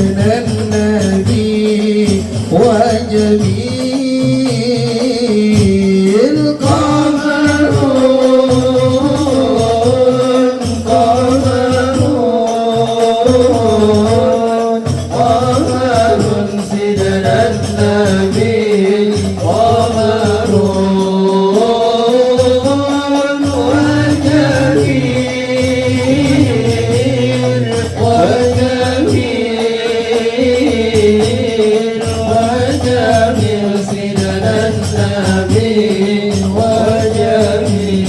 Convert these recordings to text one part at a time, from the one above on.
سيدنا النبي وجميل قمرون قمرون قمرون سيدنا النبي قمرون وجميل وجميل وجميل سيدنا النبي وجميل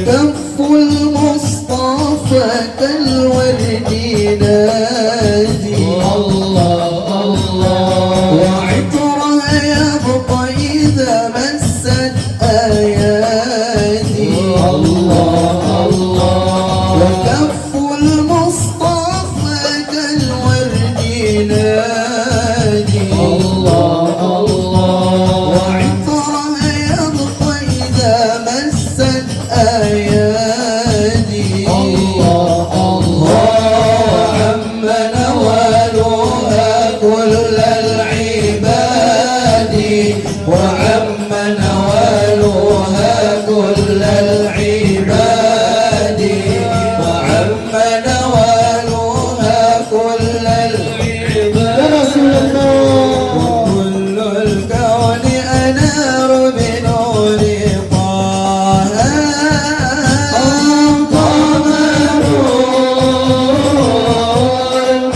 كف المصطفى كالورد نادي الله الله وعطرها يبقى إذا مست آياتي الله الله وكف المصطفى كالورد نادي الله الله وعطرها يبقى إذا مست آياتي الله الله عم نوالها كل العباد وعم نوالها كل العباد وعم نوالها كل العباد وكل الكون أنار بنور طه قمرون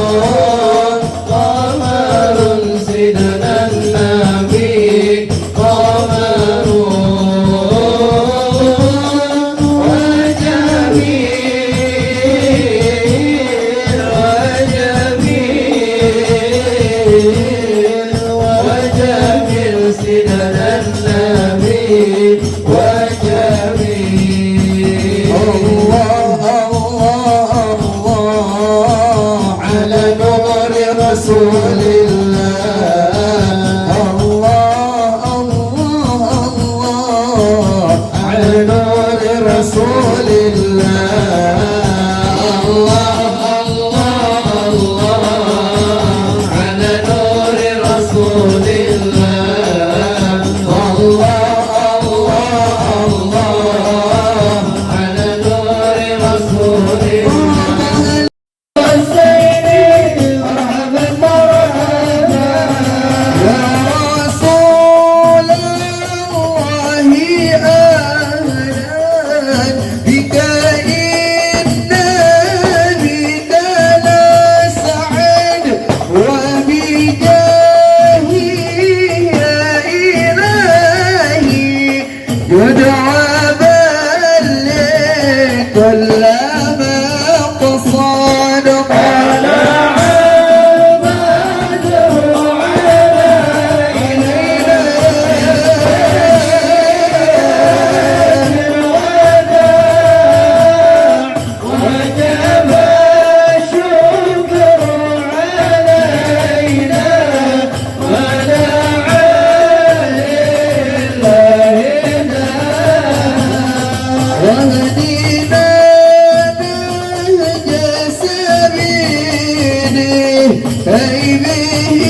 قمرون قمرون سيدنا النبي قمرون وجميل وجميل وجميل سيدنا النبي وجميل الله الله الله على نور رسول الله الله الله الله على نور رسول الله الله الله الله على نور رسول الله الله الله الله على نور رسول الله والسيد مرحبا مرحبا يا رسول الله أهلا بك إنني نسعد وبجاهي يا إلهي يدعى بلغ كل ما قصد قال عبده علينا وجب الشكر علينا ودعا لله وهدينا نهج سبيله أي به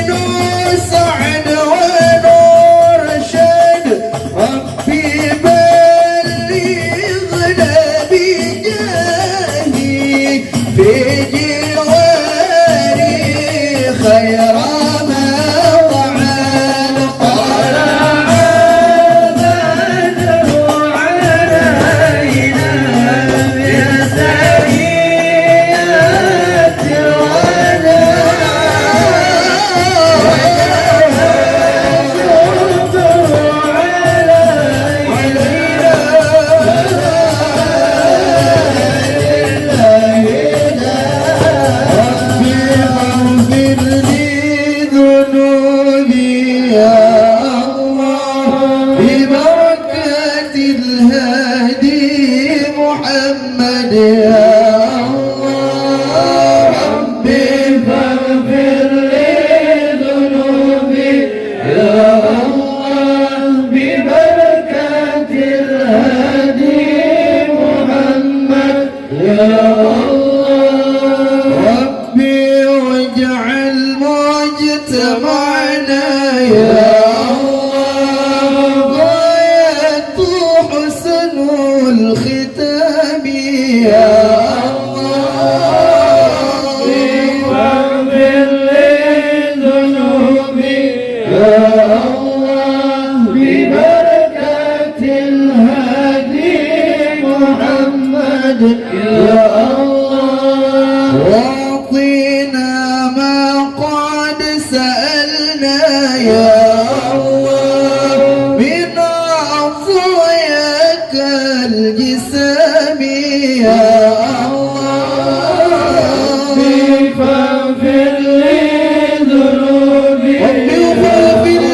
نسعد ونرشد ربي بلغنا بجاهي في جواري خير ما طعن قال عبده علينا يا سيد يا الله ربي واجعل مجتمعنا يا الله غاية حسن الختام يا يا الله واعطنا ما قد سألنا يا الله من عطاياك الجسام يا الله ربي فاغفر لي ذنوبي ربي فاغفر لي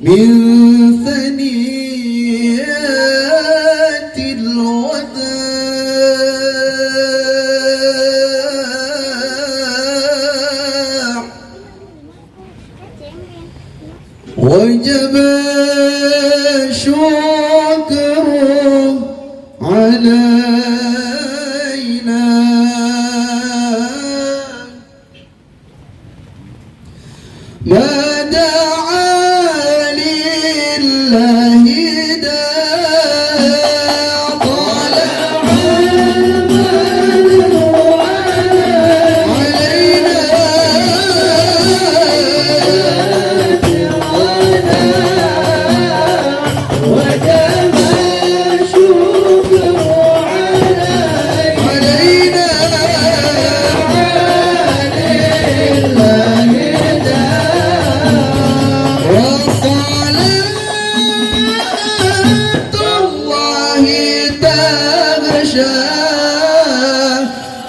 من ثنيات الوداع وجب الشكر علينا ما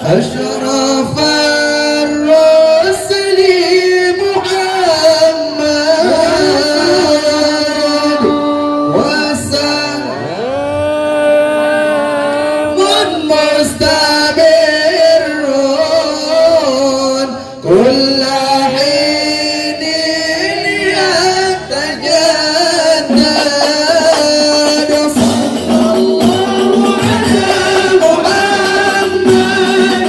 أشرف الرسل محمد وسلام مستمر كل حين يتجدد صلى الله على محمد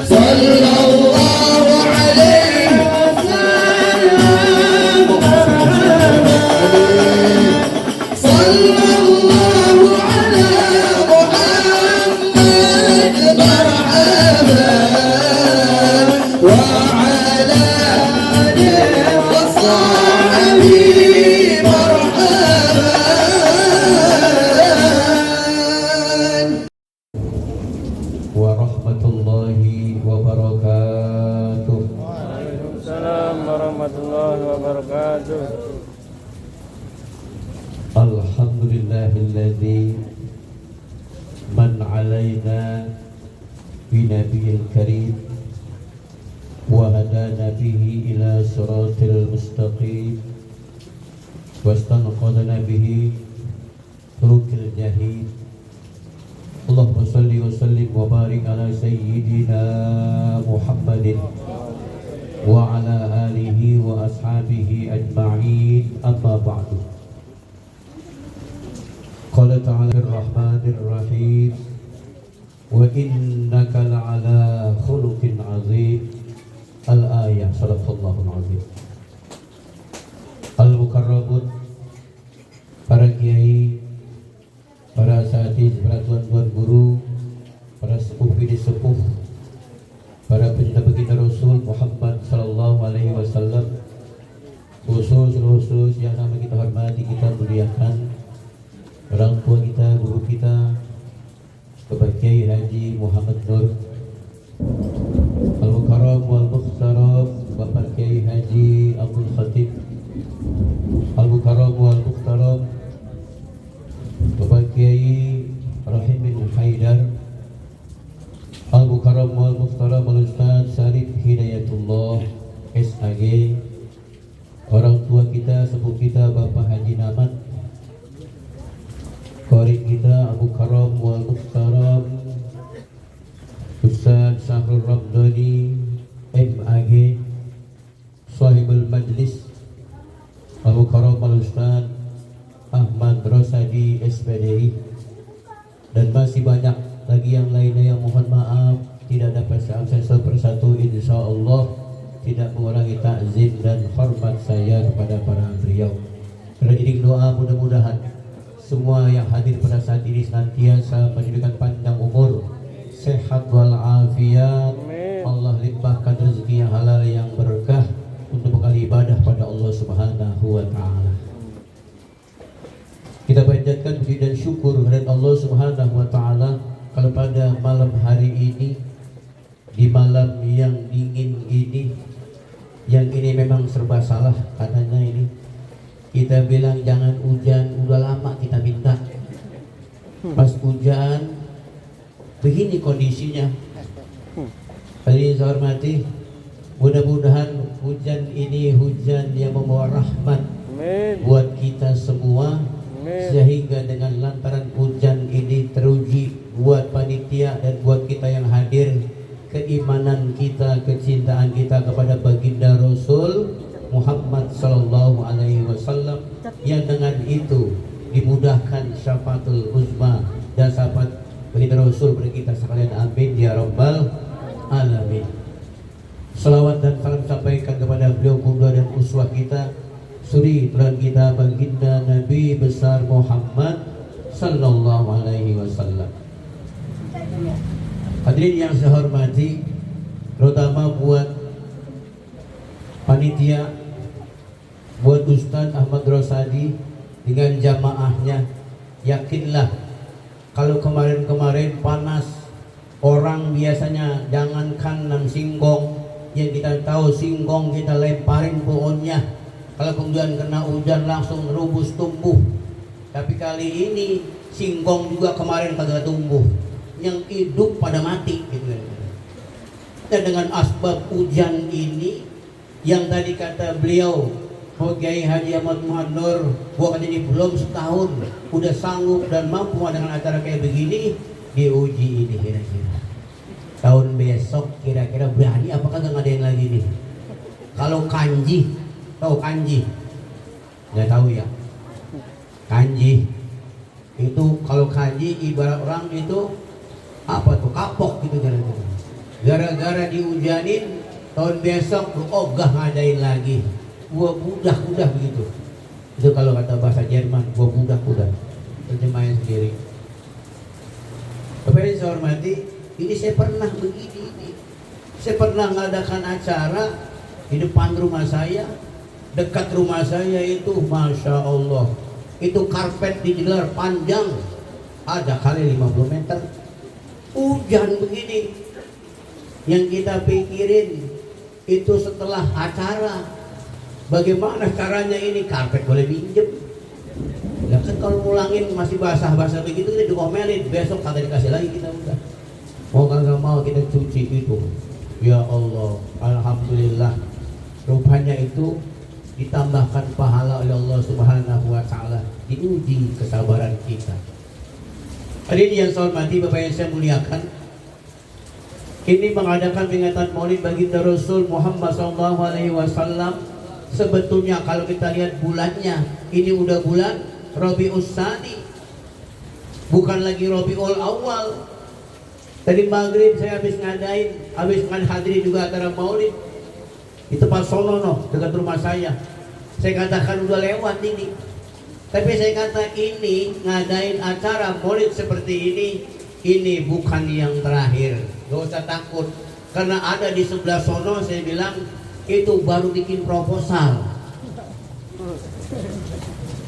صلى الله عليه وسلم صلى الله على محمد مرحبا وعلى آله وصحبه مرحبا ورحمة الله وبركاته. Waalaikumsalam warahmatullahi wabarakatuh. Alhamdulillahilladzi man alaina binabiyil karim بهديه إلى صراط المستقيم واستنقذنا به طرق الجحيم. اللهم صل وسلم وبارك على سيدنا محمد وعلى آله وأصحابه أجمعين. أما بعد. قال تعالى الرحمن الرحيم وإنك لعلى خلق عظيم. Al-ayah. Sadaqallahul azim. Al-mukarramun, para kiai, para asatidz, para tuan-tuan guru, para sepuh bini sepuh, para pencinta baginda Rasul Muhammad sallallahu alaihi wasallam, khusus yang nama kita hormati, kita muliakan, orang tua kita, guru kita, Bapak Kiai Haji Muhammad Nur Al-Mukarram wal Mukhtaram, Bapak Kiai Haji Abdul Khatib Al-Mukarram wal Mukhtaram, Bapak Kiai Rahim bin Haidar Al-Mukarram wal Mukhtaram, Al-Ustaz Sarif Hidayatullah SAG, orang tua kita, sepuh kita Bapak Haji Namat, Qari kita Al-Mukarram wal Mukhtaram, Ustaz Syahrul Ramdhani MAG, Sahibul Majlis Al-Mukarram Al-Ustaz Ahmad Rosadi SPDI, dan masih banyak lagi yang lainnya yang mohon maaf tidak dapat saya akses persatu. Insya Allah tidak mengurangi takzim dan hormat saya kepada para beliau. Jadi doa mudah-mudahan semua yang hadir pada saat ini senantiasa diberikan panjang umur, sehat walafiat. Allah limpahkan rezeki yang halal yang berkah untuk bekal ibadah pada Allah Subhanahu wa taala. Kita panjatkan puji dan syukur kepada Allah Subhanahu wa taala kalau pada malam hari ini, di malam yang dingin ini, yang ini memang serba salah katanya ini. Kita bilang jangan hujan, udah lama kita minta. Pas hujan begini kondisinya. Kali saya hormati, mudah-mudahan hujan ini hujan yang membawa rahmat buat kita semua, sehingga dengan lantaran hujan ini teruji buat panitia dan buat kita yang hadir keimanan kita, kecintaan kita kepada baginda Rasul Muhammad sallallahu alaihi wasallam, yang dengan itu dimudahkan syafaatul uzma dan syafaat baginda Rasul bagi kita sekalian. Amin ya rabbal alamin. Salawat dan salam sampaikan kepada beliau qudwah dan uswah kita, suri teladan kita baginda Nabi besar Muhammad sallallahu alaihi wasallam. Hadirin yang saya hormati, terutama buat panitia, buat Ustaz Ahmad Rosadi dengan jamaahnya, yakinlah kalau kemarin-kemarin panas, orang biasanya jangankan nam singkong, yang kita tahu singkong kita lemparin pohonnya, kalau kemudian kena hujan langsung rubus tumbuh. Tapi kali ini singkong juga kemarin kagak tumbuh, yang hidup pada mati gitu. Dan dengan asbab hujan ini, yang tadi kata beliau Kiai Haji Ahmad Muhammad Nur, gua kan ini belum setahun udah sanggup dan mampu dengan acara kayak begini, diuji ini kira-kira tahun besok kira-kira berani apakah gak ngadain lagi nih. Kalau kanji, tahu kanji? Nggak tahu ya. Kanji itu kalau kanji ibarat orang itu apa tuh, kapok gitu gara-gara. Gara-gara dihujanin, tahun besok lu ogah ngadain lagi. Gua budak-budak begitu. Itu kalau kata bahasa Jerman, gua budak-budak. Terjemahan sendiri. Bapak yang saya hormati, ini saya pernah begini ini. Saya pernah mengadakan acara di depan rumah saya, dekat rumah saya itu, masya Allah, itu karpet digelar panjang, ada kali 50 meter. Hujan begini, yang kita pikirin itu setelah acara, bagaimana caranya ini karpet boleh pinjem. Ya kan kalau ngulangin masih basah-basah begitu kita dikomelin, besok kagak dikasih lagi kita udah. Mau kagak mau kita cuci itu. Ya Allah, alhamdulillah Rupanya itu ditambahkan pahala oleh Allah Subhanahu wa taala, diuji kesabaran kita. Hadirin yang saya hormati, Bapak yang saya muliakan, ini mengadakan peringatan Maulid baginda Rasul Muhammad SAW. Sebetulnya kalau kita lihat bulannya, ini udah bulan Rabiul Tsani, bukan lagi Rabiul Awal. Tadi maghrib saya habis hadiri juga acara Maulid di tempat Solono dekat rumah saya. Saya katakan udah lewat ini, tapi saya kata ini ngadain acara Maulid seperti ini bukan yang terakhir. Gak usah takut, karena ada di sebelah sono, saya bilang itu baru bikin proposal.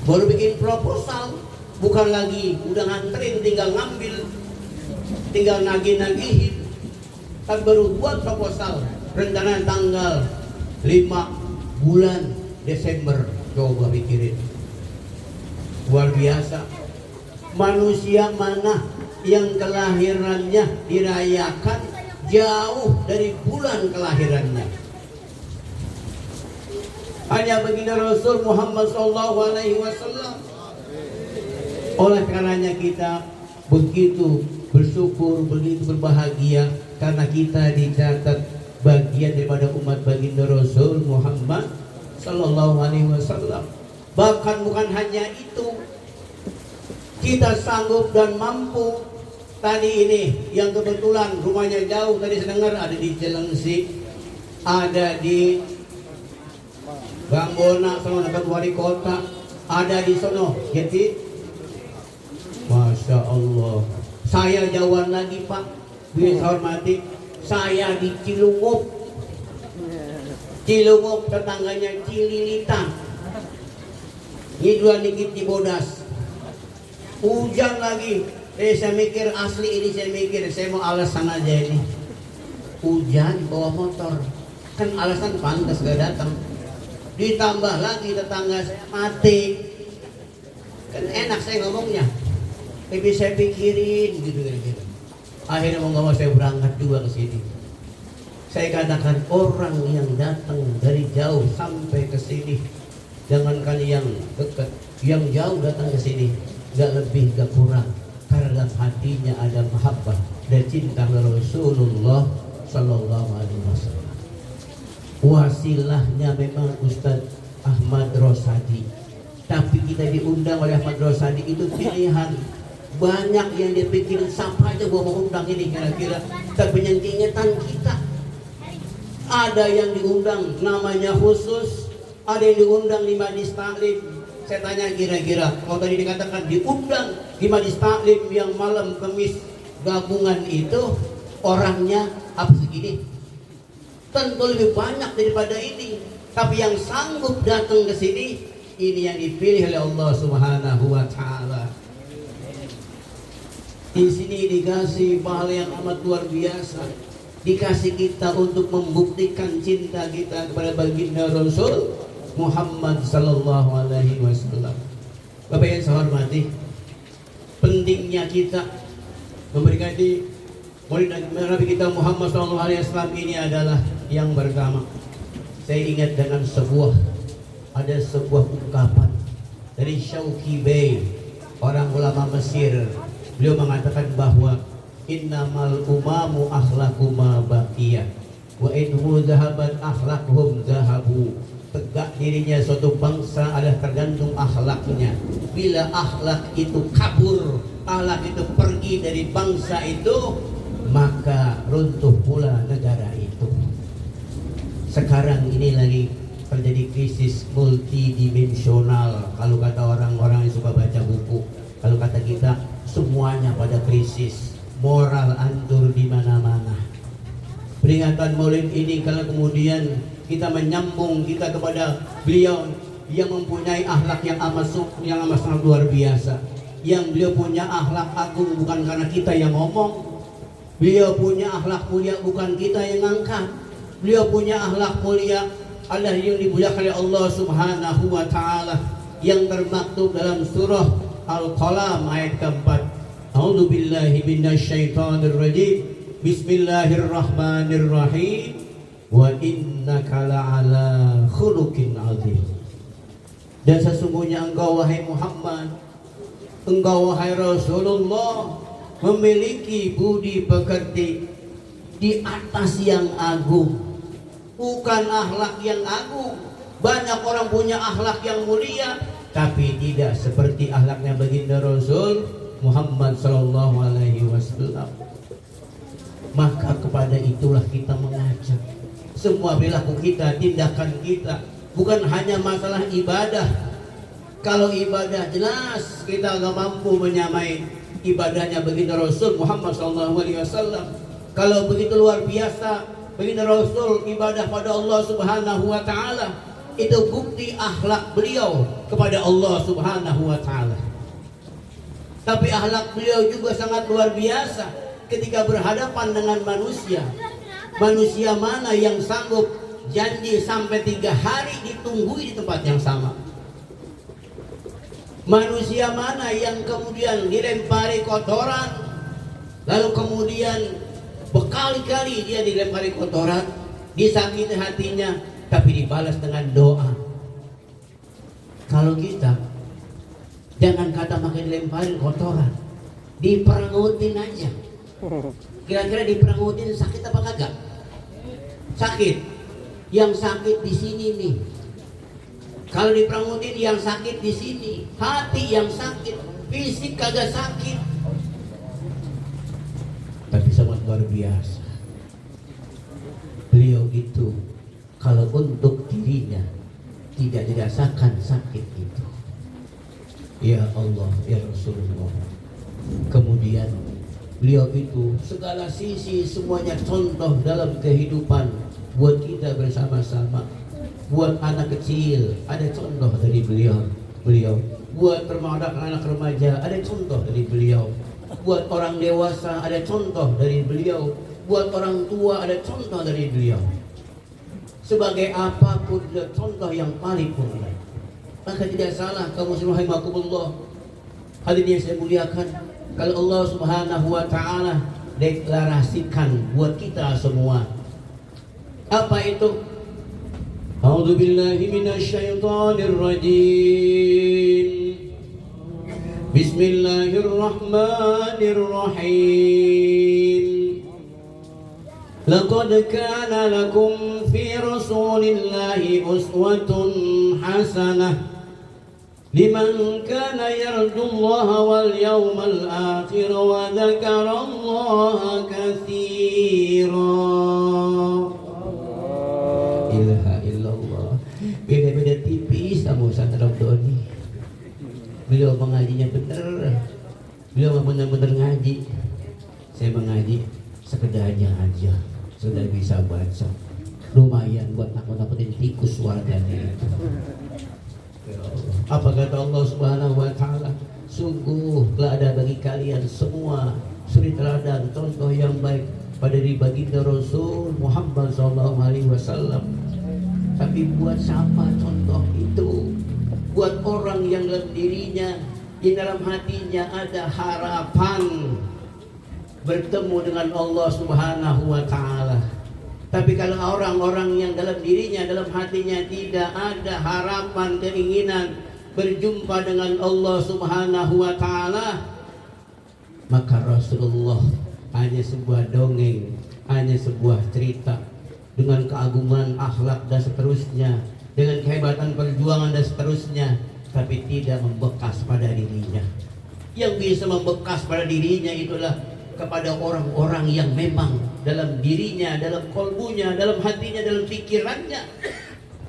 Baru bikin proposal, bukan lagi udah nganterin, tinggal ngambil, tinggal nagih-nagihin, tapi baru buat proposal. Rencana tanggal 5 bulan Desember. Coba pikirin, luar biasa. Manusia mana yang kelahirannya dirayakan jauh dari bulan kelahirannya? Hanya baginda Rasul Muhammad SAW. Oleh karenanya kita begitu bersyukur, begitu berbahagia karena kita dicatat bagian daripada umat baginda Rasul Muhammad SAW. Bahkan bukan hanya itu, kita sanggup dan mampu. Tadi ini yang kebetulan rumahnya jauh, tadi saya dengar ada di Cilengsi, ada di Gangbona, sono dekat Wali Kota, ada di sono. Jadi, Masya Allah. Saya jauhan lagi Pak, bisa hormati. Saya di Cilungup, tetangganya Cililitan. Ini dua dikit di Bodas. Hujan lagi. Saya mikir asli ini, saya mau alasan aja ini. Hujan bawa motor, kan alasan pantas gak datang. Ditambah lagi tetangga saya mati, kan enak saya ngomongnya. Tapi saya pikirin gitu. Akhirnya mau nggak mau saya berangkat juga ke sini. Saya katakan orang yang datang dari jauh sampai ke sini, jangankan yang dekat, yang jauh datang ke sini, gak lebih gak kurang, karena dalam hatinya ada mahabbah dan cinta Rasulullah Sallallahu Alaihi Wasallam. Wasilahnya memang Ustadz Ahmad Rosadi, tapi kita diundang oleh Ahmad Rosadi itu pilihan. Banyak yang dia pikirin, siapa aja gua mau undang ini kira-kira, tapi yang keingetan kita. Ada yang diundang namanya khusus, ada yang diundang di Majlis Taklim. Saya tanya kira-kira, kalau tadi dikatakan diundang di Majlis Taklim yang malam Kamis gabungan itu, orangnya apa segini? Tentu lebih banyak daripada ini. Tapi yang sanggup datang ke sini, ini yang dipilih oleh Allah Subhanahu wa taala. Di sini dikasih pahala yang amat luar biasa. Dikasih kita untuk membuktikan cinta kita kepada baginda Rasul Muhammad Sallallahu Alaihi Wasallam. Bapak yang saya hormati, pentingnya kita memberikan di Maulid Nabi kita Muhammad Sallallahu Alaihi Wasallam ini adalah yang pertama. Saya ingat dengan ada sebuah ungkapan dari Syauqi Bey, orang ulama Mesir. Beliau mengatakan bahwa innamal umamu akhlaqu ma baqiyah wa inhu zahabat akhlaquhum zahabu. Tegak dirinya suatu bangsa adalah tergantung akhlaknya. Bila akhlak itu kabur, akhlak itu pergi dari bangsa itu, maka runtuh pula negara itu. Sekarang ini lagi terjadi krisis multidimensional. Kalau kata orang-orang yang suka baca buku, kalau kata kita, semuanya pada krisis. Moral hancur di mana-mana. Peringatan Maulid ini kalau kemudian kita menyambung kita kepada beliau yang mempunyai akhlak yang amat sangat luar biasa. Yang beliau punya akhlak agung bukan karena kita yang ngomong. Beliau punya akhlak mulia bukan kita yang ngangkat. Beliau punya akhlak mulia adalah yang dimuliakan oleh Allah Subhanahu wa taala, yang termaktub dalam surah Al-Qalam ayat keempat. A'udzu billahi minasyaitonir rajim. Bismillahirrahmanirrahim. wa innaka la'ala khuluqin azim. Dan sesungguhnya engkau wahai Muhammad, engkau wahai Rasulullah memiliki budi pekerti di atas yang agung, bukan akhlak yang agung. Banyak orang punya akhlak yang mulia, tapi tidak seperti akhlaknya baginda Rasul Muhammad sallallahu alaihi wasallam. Maka kepada itulah kita mengajak. Semua perilaku kita, tindakan kita, bukan hanya masalah ibadah. Kalau ibadah jelas kita agak mampu menyamai ibadahnya baginda Rasul Muhammad SAW. Kalau begitu luar biasa baginda Rasul ibadah pada Allah Subhanahu wa taala, itu bukti akhlak beliau kepada Allah Subhanahu wa taala. Tapi akhlak beliau juga sangat luar biasa ketika berhadapan dengan manusia. Manusia mana yang sanggup janji sampai 3 hari ditunggui di tempat yang sama? Manusia mana yang kemudian dilempari kotoran, lalu kemudian berkali-kali dia dilempari kotoran, disakiti hatinya, tapi dibalas dengan doa? Kalau kita, jangan kata makin dilempari kotoran, diperangutin aja. Kira-kira diperangutin sakit apa kagak? Sakit. Yang sakit di sini nih. Kalau diperangutin yang sakit di sini, hati yang sakit, fisik kagak sakit. Tapi sangat luar biasa. Beliau itu kalau untuk dirinya tidak dirasakan sakit itu. Ya Allah, ya Rasulullah. Kemudian beliau itu segala sisi semuanya contoh dalam kehidupan buat kita bersama-sama. Buat anak kecil ada contoh dari beliau. Buat anak remaja ada contoh dari beliau. Buat orang dewasa ada contoh dari beliau. Buat orang tua ada contoh dari beliau. Sebagai apapun contoh yang paling mulia. Maka tidak salah kaum muslimin rahimakumullah. Hadirin yang saya muliakan, kalau Allah Subhanahu wa taala deklarasikan buat kita semua, apa itu? A'udzu billahi minasyaitonir rajim. Bismillahirrahmanirrahim. Laqad kana lakum fi rasulillahi uswatun hasanah liman kana yarjullaha wal yawmal akhir wa dzakarallaha katsira. Ilaha illallah. Beda-beda tipis sama Ustaz Rabdoni. Beliau mengajinya benar. Beliau benar-benar ngaji. Saya mengaji sekedarnya aja, sudah bisa baca. Lumayan buat nakut-nakutin tikus warganya itu. Apa kata Allah Subhanahu wa taala? Sungguh telah ada bagi kalian semua suri teladan contoh yang baik pada diri baginda Rasul Muhammad SAW. Tapi buat siapa contoh itu? Buat orang yang dalam dirinya, di dalam hatinya ada harapan bertemu dengan Allah Subhanahu wa taala. Tapi kalau orang-orang yang dalam dirinya, dalam hatinya tidak ada harapan, keinginan berjumpa dengan Allah Subhanahu wa taala, maka Rasulullah hanya sebuah dongeng, hanya sebuah cerita dengan keagungan akhlak dan seterusnya, dengan kehebatan perjuangan dan seterusnya, tapi tidak membekas pada dirinya. Yang bisa membekas pada dirinya itulah kepada orang-orang yang memang dalam dirinya, dalam kolbunya, dalam hatinya, dalam pikirannya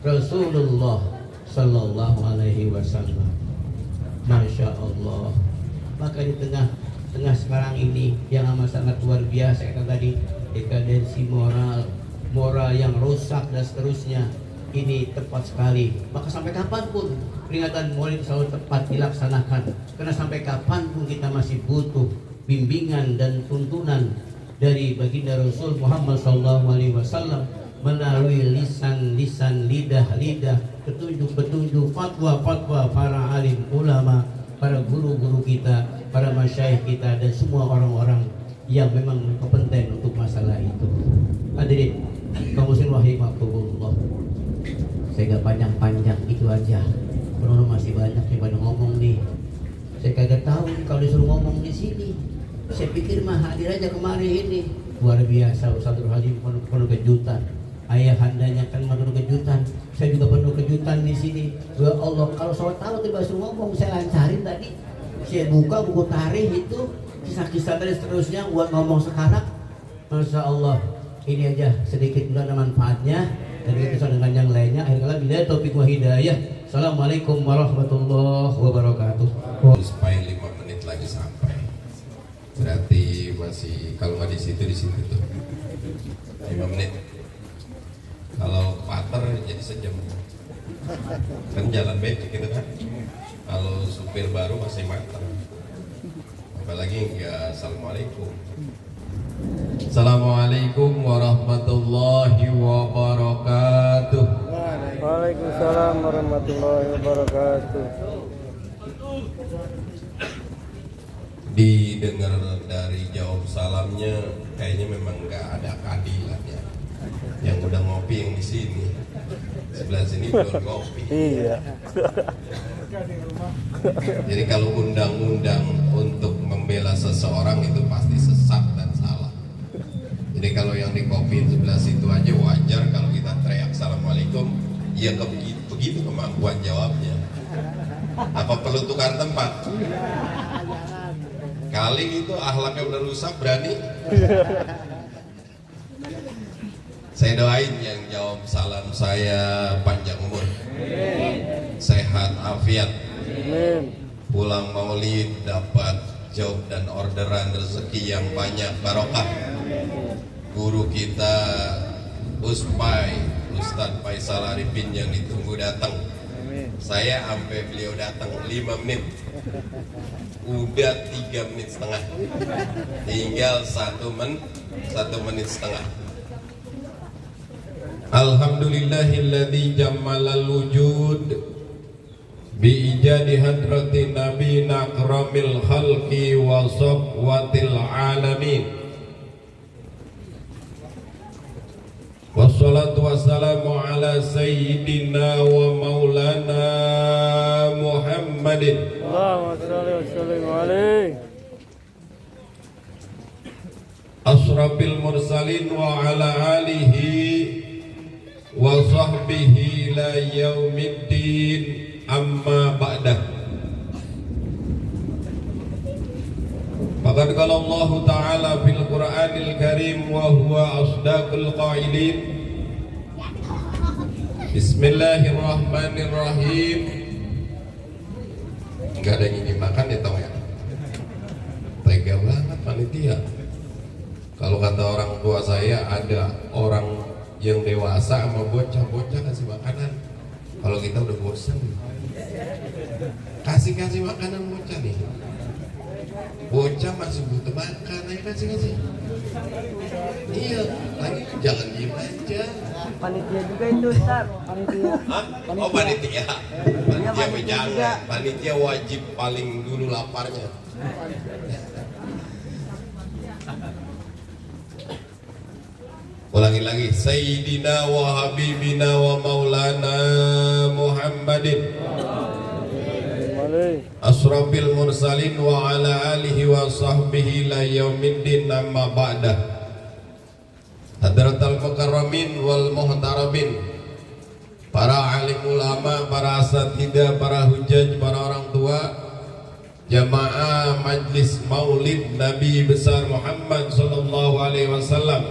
Rasulullah Sallallahu Alaihi Wasallam. Masya Allah. Maka di tengah sekarang ini yang amat sangat luar biasa, kata tadi, dekadensi moral yang rusak dan seterusnya, ini tepat sekali. Maka sampai kapanpun peringatan Maulid selalu tepat dilaksanakan, karena sampai kapanpun kita masih butuh bimbingan dan tuntunan dari baginda Rasul Muhammad SAW melalui lisan-lisan, lidah-lidah, petunjuk-petunjuk, fatwa-fatwa para alim ulama, para guru-guru kita, para masyayikh kita, dan semua orang-orang yang memang kompeten untuk masalah itu. Hadirin, Kaum muslim rahimakumullah. Saya gak panjang-panjang, itu aja. Penonton masih banyak yang pada ngomong nih. Saya kagak tahu nih kalau disuruh ngomong di sini. Saya pikir mah hadir aja kemarin ini. Luar biasa Ustaz Nur Halim penuh kejutan. Ayahandanya kan penuh kejutan. Saya juga penuh kejutan di sini. Ya Allah, kalau sholat tahu tiba suruh ngomong, saya lancarin tadi. Saya buka buku tarikh itu, kisah-kisah tadi seterusnya buat ngomong sekarang. Masya Allah, ini aja sedikit mudah manfaatnya. Dan kita dengan yang lainnya. Akhirnya bila taufiq wa hidayah. Assalamualaikum warahmatullahi wabarakatuh. Supaya 5 menit lagi sampai. Berarti masih kalau nggak di situ tuh 5 menit. Kalau pater jadi sejam. Kan jalan becek gitu kan. Kalau supir baru masih matang. Apalagi enggak. Assalamualaikum. Assalamualaikum warahmatullahi wabarakatuh. Waalaikumsalam warahmatullahi wabarakatuh. Didengar dari jawab salamnya kayaknya memang nggak ada keadilan ya. Yang udah ngopi yang di sini, sebelah sini belum ngopi. Iya. Jadi kalau undang-undang untuk membela seseorang itu pasti sesat dan salah. Jadi kalau yang di kopi sebelah situ aja wajar kalau kita teriak assalamualaikum, ya begitu kemampuan jawabnya. Apa perlu tukar tempat? Kali itu akhlaknya udah rusak berani. Saya doain yang jawab salam saya panjang umur, sehat afiat, pulang maulid dapat job dan orderan rezeki yang banyak barokah. Guru kita Ustadz Faisal Arifin yang ditunggu datang. Saya sampai beliau datang 5 menit, udah 3 menit setengah, tinggal 1 menit setengah. Alhamdulillahilladzi jammalal wujud bi ijadi hadratin nabi akramil khalqi wa safwatil alamin. Wassalatu wassalamu ala sayyidina wa maulana Muhammadin Allahumma shalli wa sallim alaihi asrafil mursalin wa ala alihi wa sahbihi la yaumiddin amma ba'dah. Faqad qala Allah Ta'ala fil Qur'anil Karim wa huwa asdaqul qailin. Bismillahirrahmanirrahim. Enggak ada yang ingin makan ya tau ya. Tega banget panitia. Kalau kata orang tua saya, ada orang yang dewasa sama bocah-bocah kasih makanan. Kalau kita udah bosan, kasih makanan bocah nih. Bocah masih butuh makan, ayo kasih. Iya, lagi jangan diem aja. Panitia juga itu Ustaz. Panitia. Hah? Oh panitia. Panitia pejangan. Panitia wajib paling dulu laparnya. Ulangi lagi, Sayyidina wa Habibina wa Maulana Muhammadin asrafil mursalin wa ala alihi wa sahbihi la yaumiddin amma ba'dah. Hadratal mukarramin wal muhtaramin, para alim ulama, para asatidah, para hujaj, para orang tua, jamaah majlis maulid Nabi besar Muhammad sallallahu alaihi wasallam,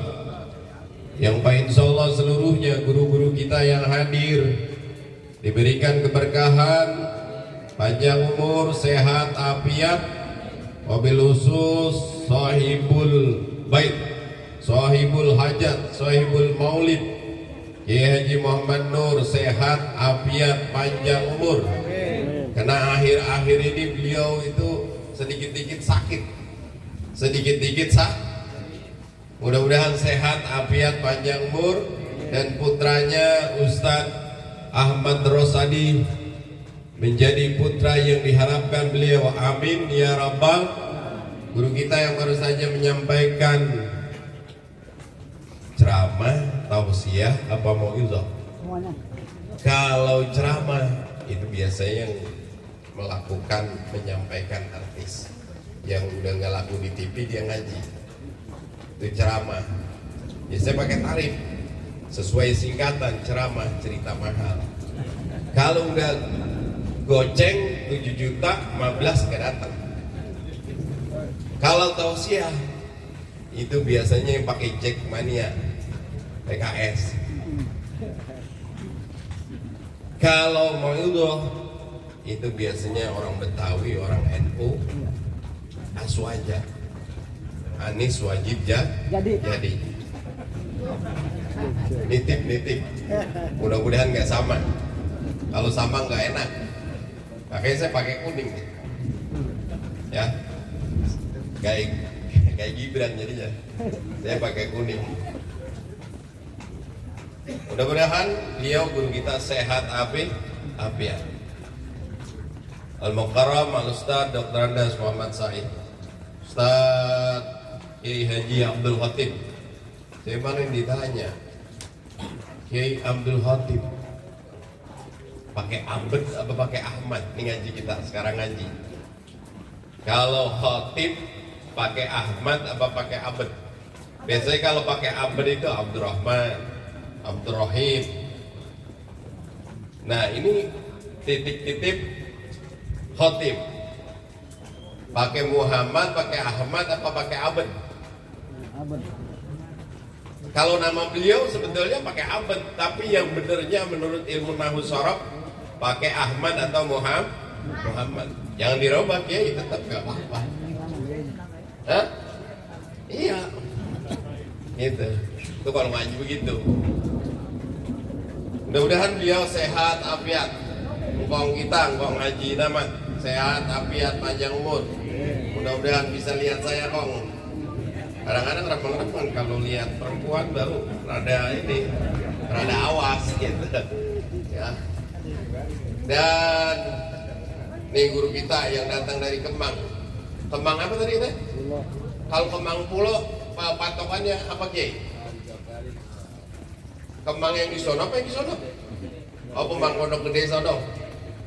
yang Pak insyaallah seluruhnya guru-guru kita yang hadir diberikan keberkahan, panjang umur, sehat, afiat, wabil khusus sahibul bait, sahibul hajat, sahibul maulid Kiai Haji Muhammad Nur, sehat, afiat, panjang umur. Karena akhir-akhir ini beliau itu sedikit-dikit sakit, mudah-mudahan sehat, afiat, panjang umur. Dan putranya Ustadz Ahmad Rosadi menjadi putra yang diharapkan beliau, amin ya rabbal. Guru kita yang baru saja menyampaikan ceramah tausiah apa mauizah? Semuanya. Kalau ceramah itu biasanya yang melakukan menyampaikan artis yang udah nggak laku di TV dia ngaji, itu ceramah. Biasanya pakai tarif sesuai singkatan ceramah cerita mahal. Kalau udah goceng 7 juta 15 nggak datang. Kalau tausiah itu biasanya yang pakai Jackmania PKS. Kalau mauidhah itu biasanya orang Betawi, orang NU, Aswaja, Anis wajib jadi. Nitip. Mudah-mudahan nggak sama. Kalau sama nggak enak. Makanya saya pakai kuning. Ya, kayak Gibran jadinya. Saya pakai kuning. Mudah-mudahan beliau guru kita sehat afiat. Al-Mukarram Al-Ustaz Dr. Andas Muhammad Said, Ustaz Kiai Haji Abdul Khatib. Saya paling ditanya, Kiai Abdul Khatib pakai Abed apa pakai Ahmad? Ini ngaji kita sekarang ngaji. Kalau Khatib pakai Ahmad apa pakai Abed? Biasanya kalau pakai Abed itu Abdurrahman, Abdurrahim. Nah ini titik-titik Khatib. Pakai Muhammad, pakai Ahmad apa pakai Abed? Abad. Kalau nama beliau sebetulnya pakai Abed, tapi yang benernya menurut ilmu nahwu sharaf pakai Ahmad atau Muhammad. Jangan dirubah ya, tetap gak apa-apa. Hah? Iya. Gitu. Itu kalau ngaji begitu. Mudah-mudahan beliau sehat afiat. Engkong kita, engkong ngaji nama sehat afiat panjang umur. Mudah-mudahan bisa lihat saya kong. Kadang-kadang remang-remang kalau lihat perempuan baru rada awas gitu. Ya. Dan nih guru kita yang datang dari Kemang. Kemang apa tadi teh? Kalau Kemang Pulau patokannya apa Kiai? Kemang yang di sono apa yang di sono? Oh, Kemang Pondok Gede sono.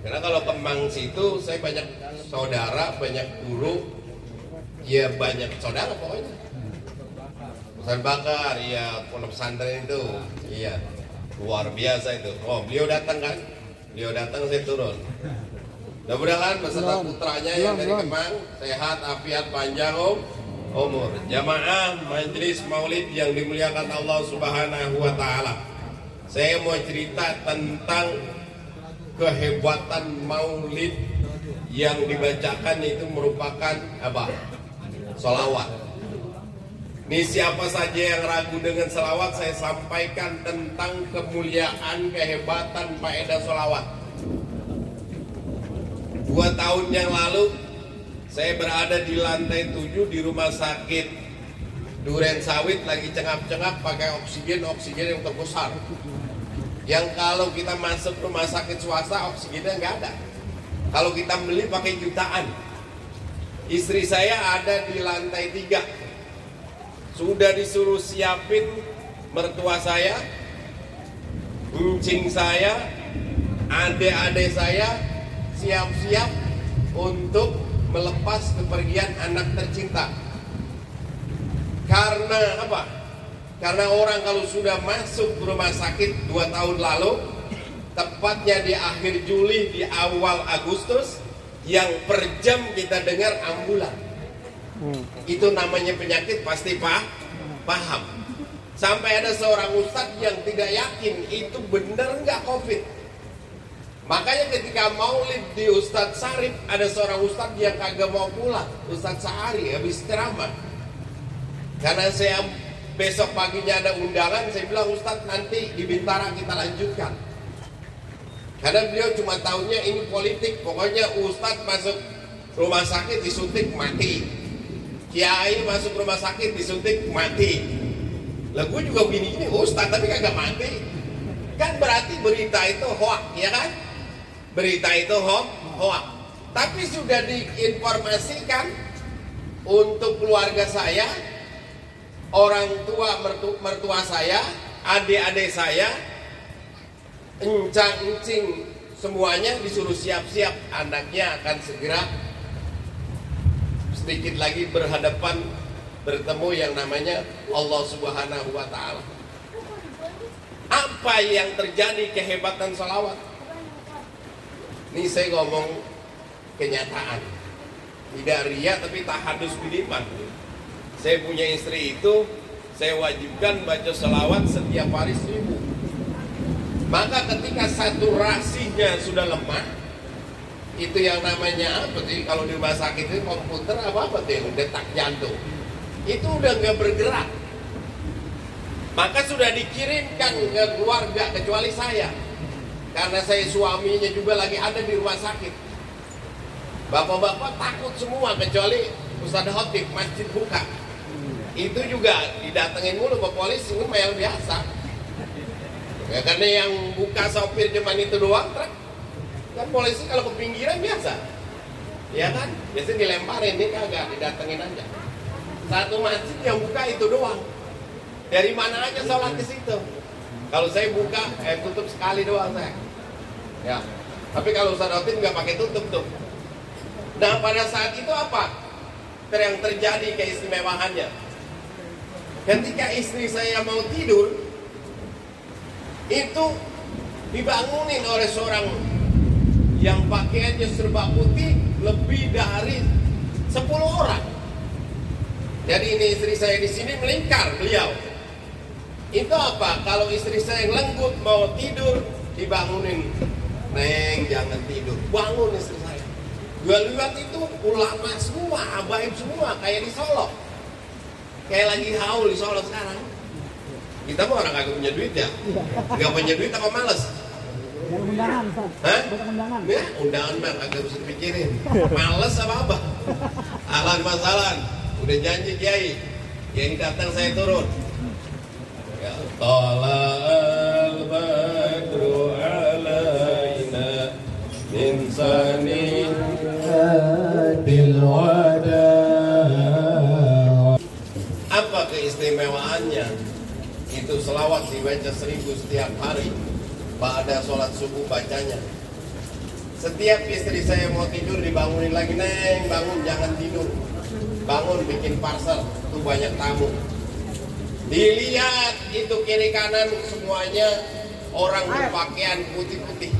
Karena kalau Kemang situ saya banyak saudara, banyak guru, ya banyak saudara pokoknya. Ustaz Bakar, iya pondok pesantren itu, iya luar biasa itu. Oh beliau datang kan? Beliau datang saya turun. Mudah-mudahan beserta putranya yang dari Kemang sehat, afiat, panjang umur. Jamaah majelis maulid yang dimuliakan Allah Subhanahu wa Ta'ala. Saya mau cerita tentang kehebatan maulid yang dibacakan itu merupakan apa? Sholawat. Ini siapa saja yang ragu dengan sholawat, saya sampaikan tentang kemuliaan, kehebatan faedah sholawat. 2 tahun yang lalu saya berada di lantai 7 di rumah sakit Duren Sawit, lagi cengap-cengap pakai oksigen yang terbesar. Yang kalau kita masuk rumah sakit swasta oksigennya nggak ada. Kalau kita beli pakai jutaan. Istri saya ada di lantai 3. Sudah disuruh siapin mertua saya, kucing saya, adik-adik saya siap-siap untuk melepas kepergian anak tercinta. Karena apa? Karena orang kalau sudah masuk rumah sakit 2 tahun lalu, tepatnya di akhir Juli, di awal Agustus, yang per jam kita dengar ambulan. Itu namanya penyakit pasti paham. Sampai ada seorang ustadz yang tidak yakin itu benar nggak COVID. Makanya ketika maulid di Ustadz Sarif, ada seorang ustadz yang kagak mau pulang, Ustadz Sahari habis ceramah. Karena saya besok paginya ada undangan, saya bilang Ustadz nanti di Bintara kita lanjutkan. Karena beliau cuma tahunya ini politik, pokoknya Ustadz masuk rumah sakit disuntik mati. Kiai masuk rumah sakit disuntik mati. Lah gue juga gini Ustadz tapi kagak mati. Kan berarti berita itu hoax, ya kan? Berita itu hoax. Tapi sudah diinformasikan untuk keluarga saya, orang tua mertua saya, adik-adik saya encang-encing semuanya disuruh siap-siap, anaknya akan segera sedikit lagi berhadapan bertemu yang namanya Allah Subhanahu wa Ta'ala. Apa yang terjadi kehebatan salawat? Ini saya ngomong kenyataan, tidak ria tapi tahadus bidiman. Saya punya istri itu, saya wajibkan baca salawat setiap hari 1000. Maka ketika saturasinya sudah lemah, itu yang namanya apa sih kalau di rumah sakit itu komputer apa tuh, detak jantung, itu udah nggak bergerak. Maka sudah dikirimkan ke keluarga kecuali saya, karena saya suaminya juga lagi ada di rumah sakit. Bapak-bapak takut semua kecuali Ustadz Khotib masjid buka. Itu juga didatengin mulu ke polisi, ini yang biasa. Ya, karena yang buka sopir cuman itu doang, truk. Kan polisi kalau ke pinggiran biasa, ya kan? Biasanya dilemparin, ini kagak, didatengin aja. Satu masjid yang buka itu doang. Dari mana aja sholat ke situ. Kalau saya buka, tutup sekali doang saya. Ya. Tapi kalau Ustadz Khotib nggak pakai tutup tuh. Nah pada saat itu apa yang terjadi keistimewaannya? Ketika istri saya mau tidur, itu dibangunin oleh seorang yang pakaiannya serba putih lebih dari 10 orang. Jadi ini istri saya di sini melingkar beliau. Itu apa? Kalau istri saya lenggut mau tidur, dibangunin. Neng jangan tidur, bangun istri saya. Gue lihat itu ulama semua, habaib semua, kayak di Solo. Kayak lagi haul di Solo sekarang. Kita mah orang kagak punya duit ya. Gak punya duit apa males? Undangan, hah? Undangan. Ya, undangan mah kagak bisa dipikirin. Males apa? Ahlan masalan. Udah janji Kiai. Kiai datang saya turun. Ya, Tala'al badru alaina min sani bil wada. Apa keistimewaannya? Itu selawat dibaca 1000 setiap hari. Pada sholat subuh bacanya. Setiap istri saya mau tidur dibangunin lagi, Neng bangun jangan tidur. Bangun bikin parcel, itu banyak tamu. Dilihat itu kiri kanan semuanya orang berpakaian putih-putih.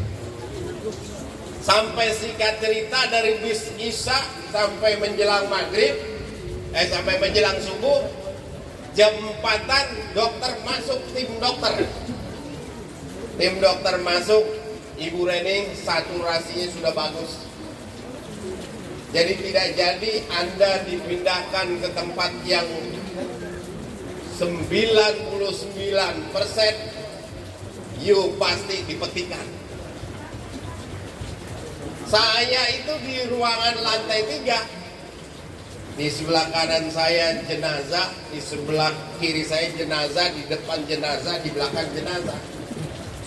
Sampai singkat cerita dari bis Isya sampai menjelang maghrib, sampai menjelang subuh, jam 4-an dokter masuk, tim dokter masuk. Ibu Reni saturasinya sudah bagus. Jadi tidak jadi Anda dipindahkan ke tempat yang 99% you pasti dipetikan. Saya itu di ruangan lantai 3. Di sebelah kanan saya jenazah, di sebelah kiri saya jenazah, di depan jenazah, di belakang jenazah.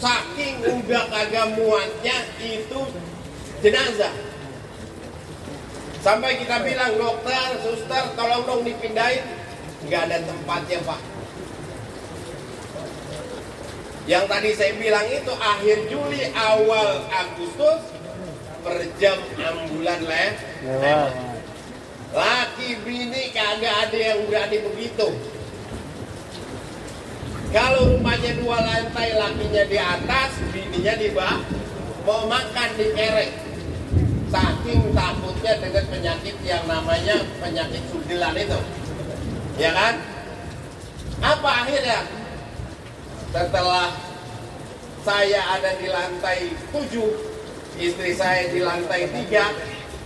Saking udah kagak muatnya itu jenazah. Sampai kita bilang, dokter, suster, tolong dong dipindahin. Nggak ada tempatnya Pak. Yang tadi saya bilang itu akhir Juli, awal Agustus, per jam ambulan lewat. Laki bini kagak ada yang berani begitu. Kalau rumahnya 2 lantai, lakinya di atas, bininya di bawah, mau makan di kerek. Saking takutnya dengan penyakit yang namanya penyakit sudilan itu, ya kan? Apa akhirnya? Setelah saya ada di lantai 7, istri saya di lantai 3,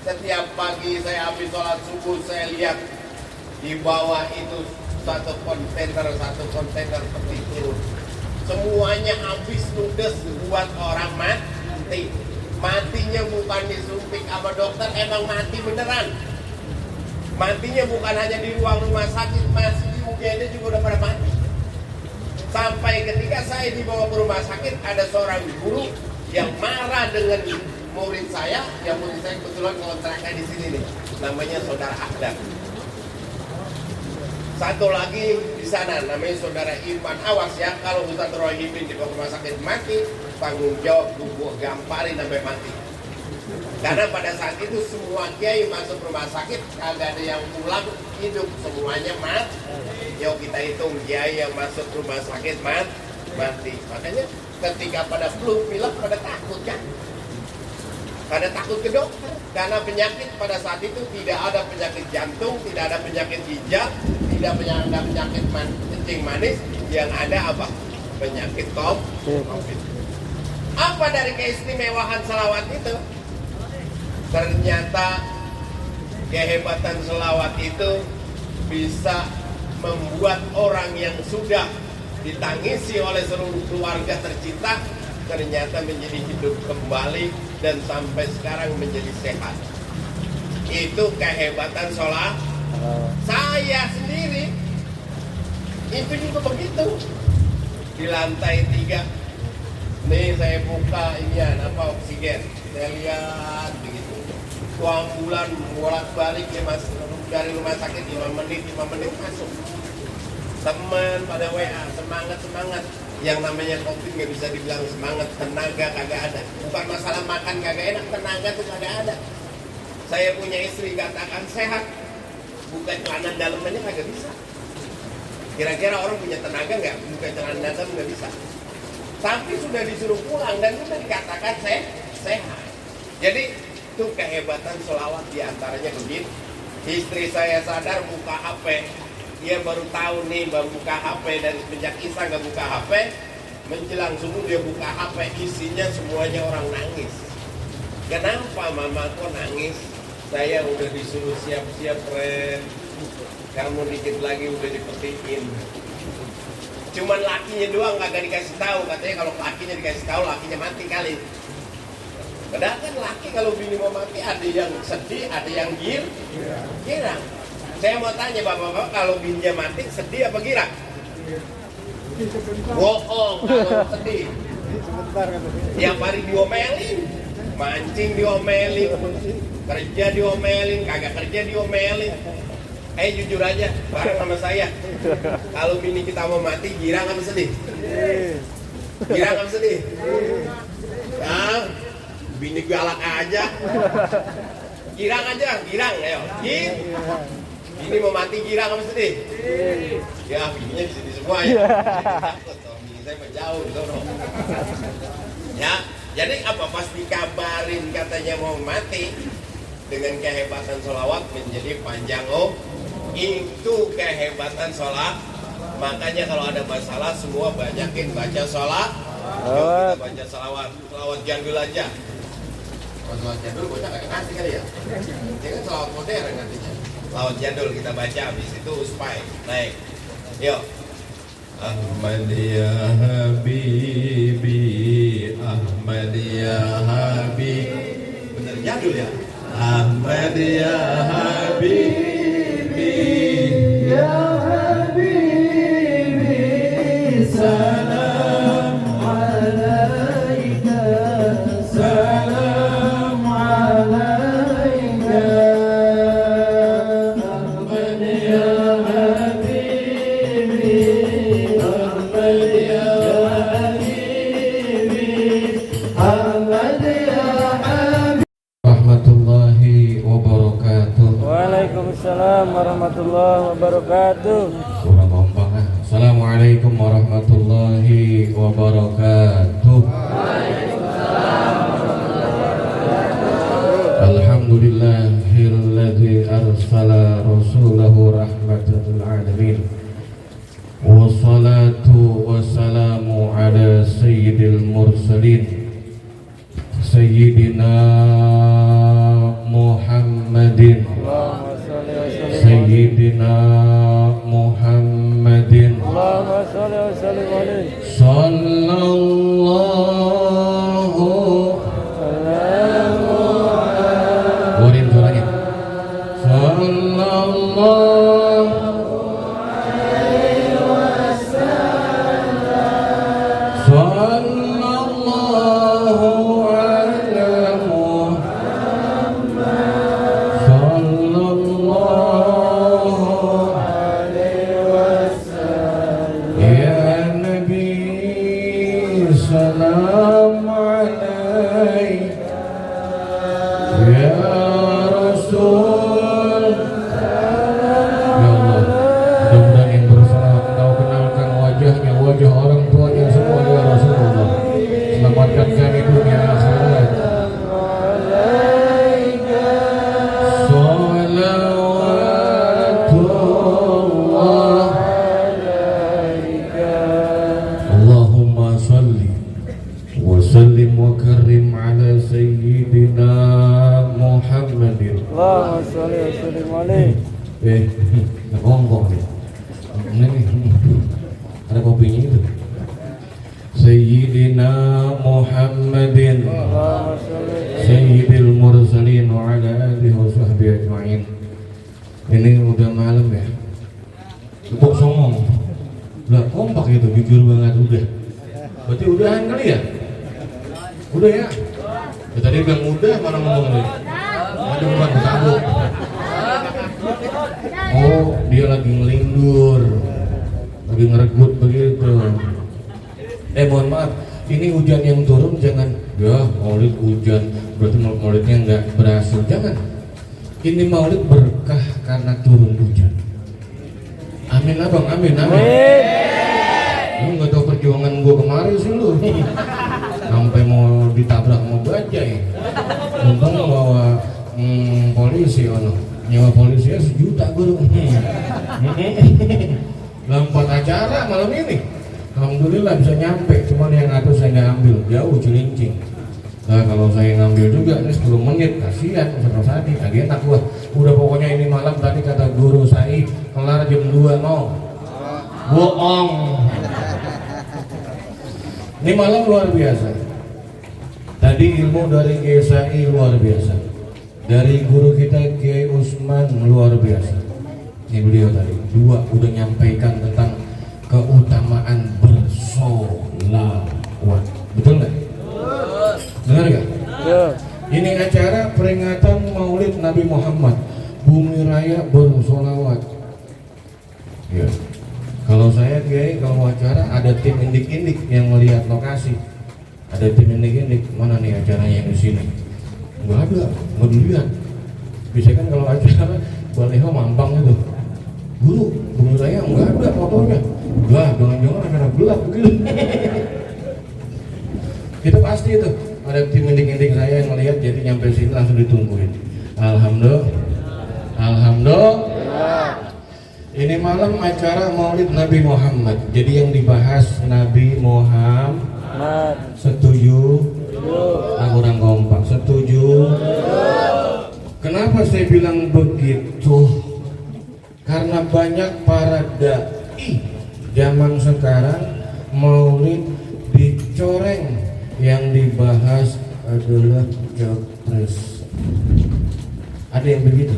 setiap pagi saya habis sholat subuh, saya lihat di bawah itu satu kontainer peti turun. Semuanya habis ludes buat orang mati. Matinya bukan disuntik sama dokter, emang mati beneran. Matinya bukan hanya di ruang rumah sakit, masih di UGD juga udah pada mati. Sampai ketika saya dibawa ke rumah sakit, ada seorang guru yang marah dengan murid saya, yang murid saya kebetulan kontraknya di sini nih, namanya Saudara Akhdar. Satu lagi di sana namanya saudara Irfan, awas ya kalau Ustaz Rohibin dibawa ke rumah sakit mati, tanggung jawab gua gamparin sampai mati. Karena pada saat itu semua kiai masuk rumah sakit kagak ada yang pulang hidup, semuanya mati. Yuk kita hitung kiai yang masuk rumah sakit mati. Makanya ketika pada flu pilek pada takut kan? Pada takut ke dokter karena penyakit pada saat itu tidak ada penyakit jantung, tidak ada penyakit ginjal, tidak ada penyakit kencing manis, yang ada apa? Penyakit COVID. Apa dari keistimewaan selawat itu? Ternyata kehebatan selawat itu bisa membuat orang yang sudah ditangisi oleh seluruh keluarga tercinta ternyata menjadi hidup kembali dan sampai sekarang menjadi sehat. Itu kehebatan sholat. Saya sendiri itu juga begitu. Di lantai 3 nih saya buka inian apa oksigen, saya lihat begitu. Ambulan bolak-balik ya mas, dari rumah sakit 5 menit masuk. Teman pada WA semangat. Yang namanya COVID nggak bisa dibilang semangat, tenaga kagak ada. Bukan masalah makan kagak enak, tenaga tuh kagak ada. Saya punya istri katakan sehat, buka celana dalamnya kagak bisa. Kira-kira orang punya tenaga nggak? Buka celana dalam nggak bisa. Tapi sudah disuruh pulang dan sudah dikatakan sehat. Jadi itu kehebatan sholawat diantaranya begitu. Istri saya sadar buka HP, dia baru tahu nih baru buka HP, dari sejak Isa nggak buka HP, menjelang subuh dia buka HP, isinya semuanya orang nangis. Kenapa mama kok nangis? Saya udah disuruh siap-siap Ren, kamu dikit lagi udah dipetiin. Cuman lakinya doang kagak dikasih tahu, katanya kalau lakinya dikasih tahu lakinya mati kali. Padahal kan laki kalau bini mau mati ada yang sedih, ada yang girang. Saya mau tanya bapak-bapak, kalau bininya mati sedih apa girang? Bohong kalau sedih. Tiap hari diomelin, mancing diomelin, kerja diomelin, kagak kerja diomelin. Jujur aja, bareng sama saya. Kalau bini kita mau mati, girang apa sedih? Girang apa sedih? Nah, bini galak aja. Girang aja, girang, ayo. Ini mau mati girang apa sedih? Ya, bininya sedih semua ya. Bini saya menjauh, ya, jadi apa? Pas dikabarin katanya mau mati, dengan kehebatan sholawat menjadi panjang. Itu kehebatan sholat. Makanya kalau ada masalah semua banyakin baca sholat. Yuk kita baca sholawat. Sholawat jadul aja. Sholawat jadul bocah gak ngerti kali ya? Ini kan sholawat modern nantinya. Sholawat jadul kita baca, habis itu uspai naik. Yuk. Ahmad ya Habibi, Ahmad ya Habibi. Bener jadul ya? Ahmad ya Habibi, ya Habibi, salam alaika, salam alaika. Ahmad ya Habibi, Ahmad ya Habibi, Ahmad ya Habibi. Rahmatullahi wabarakatuh. Waalaikumsalam warahmatullahi wabarakatuh. Assalamualaikum warahmatullahi wabarakatuh. Alhamdulillahilladzi arsala rasulahu rahmatan lil alamin. Wassalatu wassalamu ala sayyidil mursalin Sayyidina Muhammadin, Sayyidina Muhammadin, sallallahu Gorin suaranya. Sallallahu salam alaika ya Rasul. Ya Allah, mudah-mudahan yang berusaha Engkau kenalkan wajahnya, wajah orang tuanya semua ya Rasulullah. Selamatkan kami dunia akhirat. Salawatullah Allahumma salli wa sallim wa karim ala sayyidina Muhammadin. Allahumma sholli wa sallim alaihi. Ngomong nih. Ini ada kopinya itu. Sayyidina Muhammadin Allahumma sholli. Sayyidil mursalin wa ala alihi wa sahbihi ajma'in. Ini udah malam ya. Kok songong? Lah kompak itu, jujur banget udah. Berarti udahan kali ya? Udah ya? Ya tadi bilang udah, mana ngomong nih? Ada bukan tabuk. Oh, dia lagi ngelindur, lagi ngeregut begitu. Mohon maaf, ini hujan yang turun jangan, ya maulid hujan, berarti maulidnya nggak berhasil, jangan. Ini maulid berkah karena turun hujan. Amin abang, amin, amin. Lu nggak tahu perjuangan gua kemarin sih lu, sampai mau ditabrak mau bajai. Untung bawa polisi, nyewa polisinya 1 juta guru. Lampat acara malam ini. Alhamdulillah bisa nyampe, cuman yang ngatur saya nggak ambil, jauh Cilincing. Nah kalau saya ngambil juga ini 10 menit, kasihan Ustaz Rosadi, lagi enak gua. Udah pokoknya ini malam tadi kata guru saya kelar jam 2 mau. Bohong. Ini malam luar biasa. Tadi ilmu dari GSI luar biasa. Dari guru kita Kiai Usman luar biasa. Ini beliau tadi 2 udah nyampaikan tentang keutamaan bersolawat. Betul nggak? Benar nggak? Ini acara peringatan Maulid Nabi Muhammad, Bumi Raya bersolawat. Ya. Kalau saya Kiai kalau acara ada tim indik-indik yang melihat lokasi. Ada tim indik-indik, mana nih acaranya yang di sini? Nggak ada, nggak dilihat. Bisa kan kalau acara baliho mampang itu. Guru, Bumi Raya nggak ada fotonya. Enggak, jangan-jangan acara gelap begitu. Itu pasti itu. Ada tim indik-indik saya yang melihat, jadi nyampe sini langsung ditungguin. Alhamdulillah. Alhamdulillah. Ini malam acara Maulid Nabi Muhammad. Jadi yang dibahas Nabi Muhammad. Setuju? Aku kurang kompak. Setuju? Kenapa saya bilang begitu? Karena banyak para dai zaman sekarang Maulid dicoreng, yang dibahas adalah Capres. Ada yang begitu?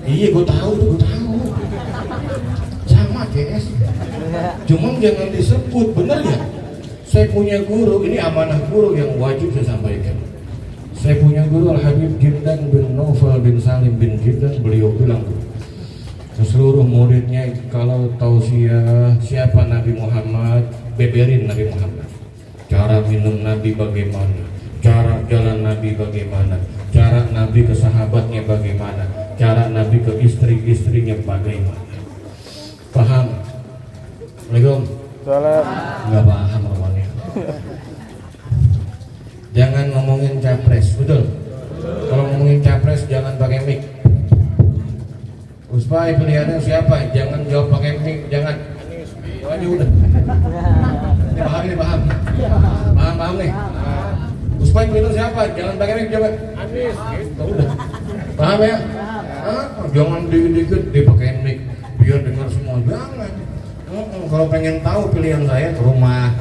Iya, gue tahu. Sama CS. Cuman jangan disebut, bener ya? Saya punya guru, ini amanah guru yang wajib saya sampaikan. Saya punya guru Al-Habib Jiddan bin Naufal bin Salim bin Jiddan. Beliau bilang ke seluruh muridnya, kalau tausiah siapa Nabi Muhammad, beberin Nabi Muhammad. Cara minum Nabi bagaimana, cara jalan Nabi bagaimana, cara Nabi ke sahabatnya bagaimana, cara Nabi ke istri-istrinya bagaimana. Paham? Assalamualaikum. Salam. Nggak paham orangnya. Jangan ngomongin capres, betul? Kalau ngomongin capres jangan pakai mic. Uspai pilihannya siapa? Jangan jawab pakai mic, jangan. Itu aja udah. Ini paham. Paham nih. Uspai pilihan siapa? Jangan pakai mic, coba. Anies. Gitu udah. Paham ya? Jangan dikit dipakai mic biar dengar semua, jangan. Kalau pengen tahu pilihan saya ke rumah.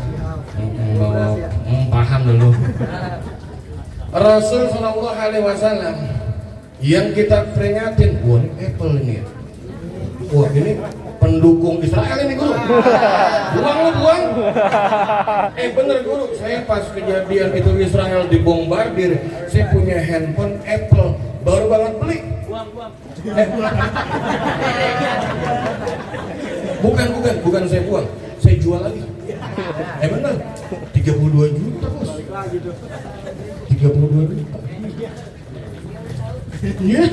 Paham dulu. Rasul Shallallahu Alaihi Wasallam yang kita peringatin, wah ini Apple ini ya. Wah ini pendukung Israel ini guru. Buang. Bener guru, saya pas kejadian itu Israel dibombardir, saya punya handphone Apple, baru banget beli. Bukan saya buang, saya jual lagi. Bener 32 juta bos. 32 juta. Iya.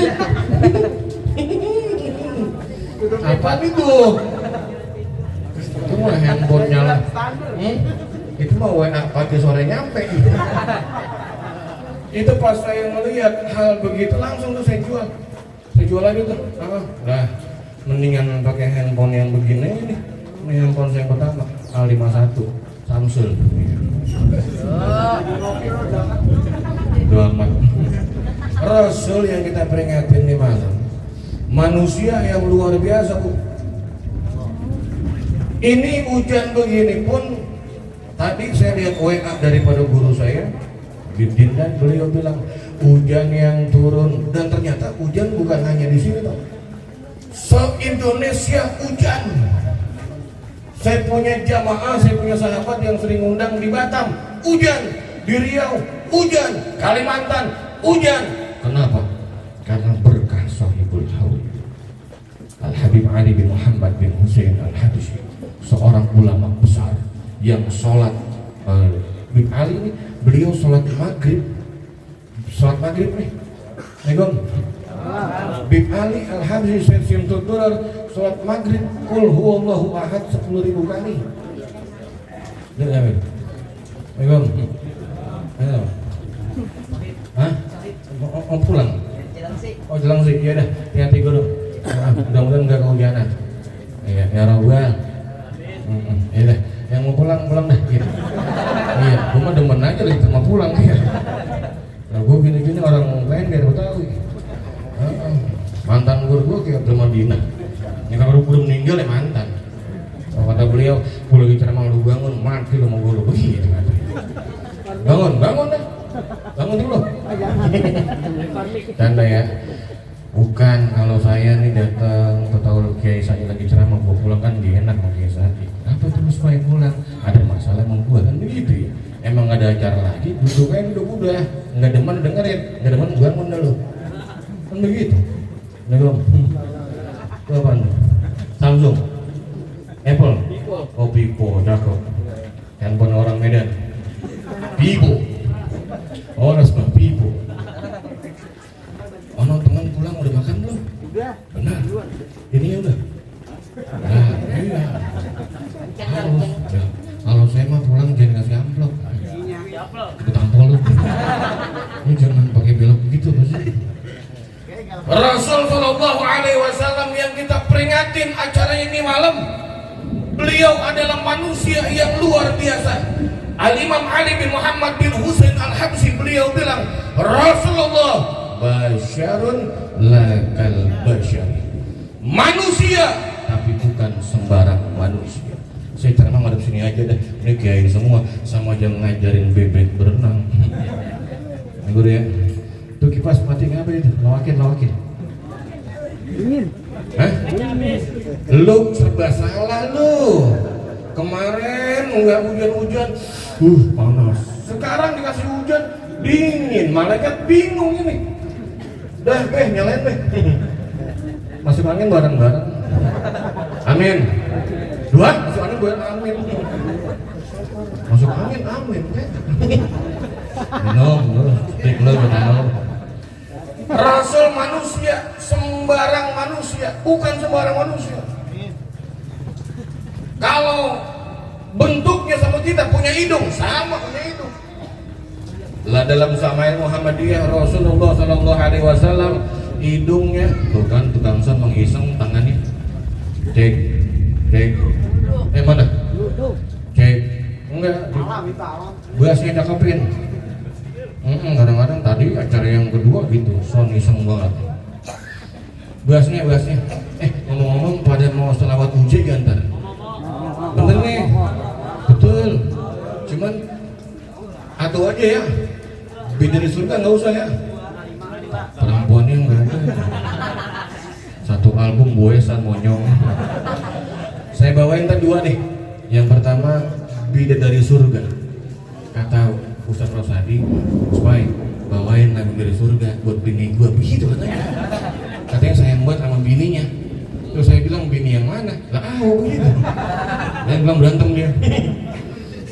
Apa itu? Itu mah handphone nyala. Itu mah WA pagi sore nyampe. Itu pas saya ngelihat hal begitu langsung tuh saya jual. Saya jual lagi tuh. Nah, mendingan pakai handphone yang begini ini. Ini handphone saya yang pertama A51 Samsung. Itu amat. Rasul yang kita peringatin di malam, manusia yang luar biasa Bu. Ini hujan begini pun tadi saya lihat WA daripada guru saya Bidin, dan beliau bilang hujan yang turun, dan ternyata hujan bukan hanya di sini Pak. Se-Indonesia hujan. Saya punya jamaah, saya punya sahabat yang sering undang di Batam, hujan, di Riau, hujan, Kalimantan, hujan. Kenapa? Karena berkah Sahibul Haul Al-Habib Ali bin Muhammad bin Hussein Al-Habsyi, seorang ulama besar yang sholat Habib Ali ini, beliau sholat maghrib nih, Habib Ali Al-Habsyi Syamsul Durar sholat maghrib Qul huwallahu ahad 10.000 kali. Ayo. Hah? Mau pulang? Oh jelang sih, iya dah, hati-hati guru. Mudah-mudahan nggak kehujanan. Iya, ya Rabbal. Iya dah, yang mau pulang dah. Gitu. Iya, gue mah demen aja lah itu mau pulang ya. Nah, gue gini-gini orang lain biar gue tahu. Mantan guru gue kayak Abdul Madinah. Ini kalau udah meninggal ya mantan. Kalau kata beliau, gue lagi ceramah lu bangun, mati lu mau guru begitu. Bangun dah. Bangun dulu. Tanda ya. Bukan kalau saya nih datang atau Kiai saya lagi ceramah gua pulang kan dia enak sama Kiai saya. Apa terus supaya pulang? Ada masalah mau gua kan begitu ya. Emang ada acara lagi, duduk udah. Enggak demen dengerin, enggak demen bangun dulu. Kan begitu. Negom. Itu apaan? Samsung. Apple. Oh Vivo, cakep. Handphone orang Medan. Vivo. Oh, nasbah Vivo. Oh, teman pulang udah makan belum? Udah. Benar. Ini udah. Nah, iya. Harus. Ya. Kalau saya mah pulang jangan kasih amplop. Ketampol lu. Ini jangan pakai belok begitu pasti. Rasul Shallallahu Alaihi Wasallam yang kita peringatin acara ini malam, beliau adalah manusia yang luar biasa. Al-Imam Ali bin Muhammad bin Hussein Al-Habsyi beliau bilang, Rasulullah basyarun lakal basyari, manusia tapi bukan sembarang manusia. Saya ceramah madep sini aja deh, ini kiai semua sama aja ngajarin bebek berenang. Guru ya, tuh kipas mati ngapa itu? Lawakin. Dingin. Hah? Lu serba salah lu. Kemarin nggak hujan-hujan, panas. Sekarang dikasih hujan, dingin. Malaikat bingung ini. Dah, nyalain deh. Masuk angin bareng-bareng. Amin. Dua, masuk angin bareng amin. Masuk angin amin. Minum, trik lo minum. Rasul manusia, sembarang manusia, bukan sembarang manusia. Kalau bentuknya sama kita, punya hidung, sama punya hidung. Lah dalam Samail Muhammadiyah Rasulullah Sallallahu Alaihi Wasallam hidungnya, tuh kan tukang son mengiseng tangannya, cek, mana? Cek, enggak, biasanya cakepin. Kadang-kadang tadi acara yang kedua gitu, son iseng banget. Biasanya, ngomong-ngomong pada mau selawat uji ntar. Bener nih, betul. Cuman atau aja ya, beda di surga nggak usah ya. Perempuannya nggak ada. Satu album boesan monyong. Saya bawain tadi dua nih. Yang pertama Bidadari Surga. Kata Ustaz Rosadi, supaya bawain lagu dari surga buat bini gua, begitu katanya. Katanya saya buat sama bininya. Terus saya bilang bini yang mana? Lah begitu. Dan bilang berantem dia.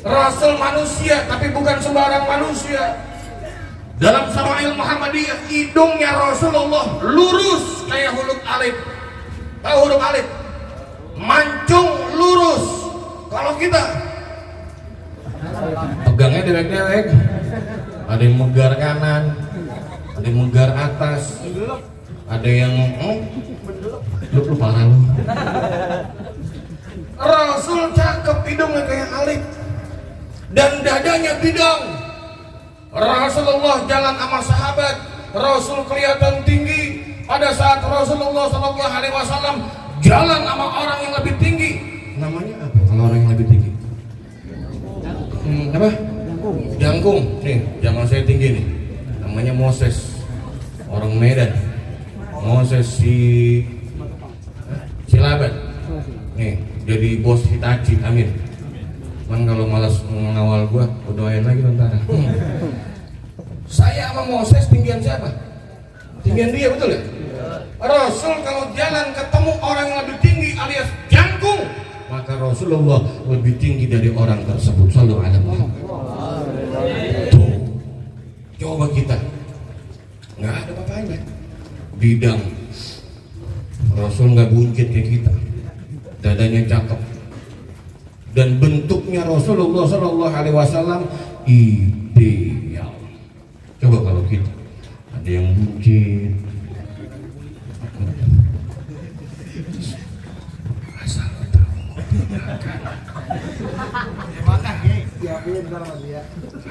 Rasul manusia, tapi bukan sembarang manusia. Dalam Syama'il Muhammadiyah, hidungnya Rasulullah lurus kayak huruf alif. Tahu huruf alif? Mancung lurus. Kalau kita pegangnya dewek-dewek, ada yang megar kanan, ada yang megar atas, ada yang lu parah lu. Rasul cakep, hidungnya kayak alif dan dadanya bidang. Rasulullah jalan sama sahabat, Rasul kelihatan tinggi. Pada saat Rasulullah SAW jalan sama orang yang lebih tinggi, namanya apa kalau orang yang lebih tinggi? Apa? Jangkung. Nih, zaman saya tinggi nih. Namanya Moses, orang Medan. Moses Silaban. Nih, jadi bos Hitachi, amin. Cuman kalau malas mengawal gua doain lagi tentara. Saya sama Moses tinggian siapa? Tinggian dia, betul ya? Rasul kalau jalan ketemu orang yang lebih tinggi alias jangkung, maka Rasulullah lebih tinggi dari orang tersebut. Sallallahu alaihi wasallam. Tuh, coba kita nggak ada apa-apanya. Bidang. Rasul nggak buncit kayak kita. Dadanya cakep. Dan bentuknya Rasulullah Sallallahu Alaihi Wasallam ideal. Coba kalau kita ada yang buncit, asal tahu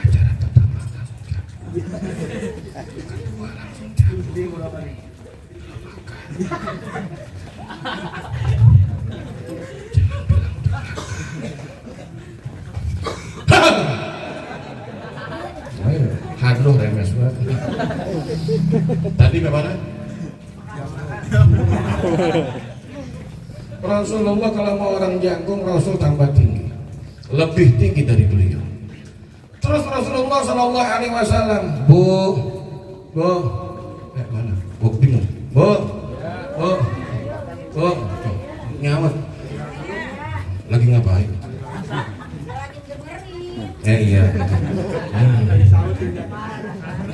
acara pertama langsung kedua langsung Hadloh remes banget. Tadi bagaimana? Rasulullah kalau mau orang jangkung, Rasul tambah tinggi, lebih tinggi dari beliau. Terus Rasulullah Sallallahu Alaihi Wasallam, bu, mana? Bu bingung, bu, nyawat, lagi ngapain? Iya.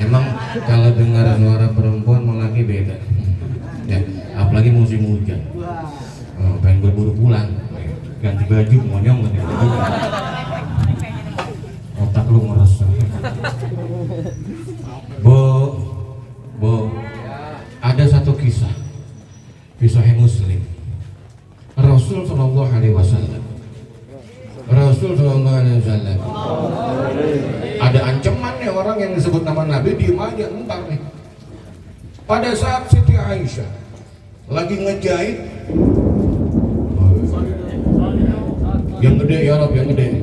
Emang kalau dengar suara perempuan sama laki beda. Ya, apalagi musim hujan. Pengen berburu pulang, ganti baju, monyong ganti baju. Otak lu ngeresah. Bo, ada satu kisah Muslim. Rasul Sallallahu Alaihi Wasallam. Ada ancaman nih orang yang disebut nama Nabi, diem aja entar nih. Pada saat Siti Aisyah lagi ngejahit, yang gede ya Rob, yang gede,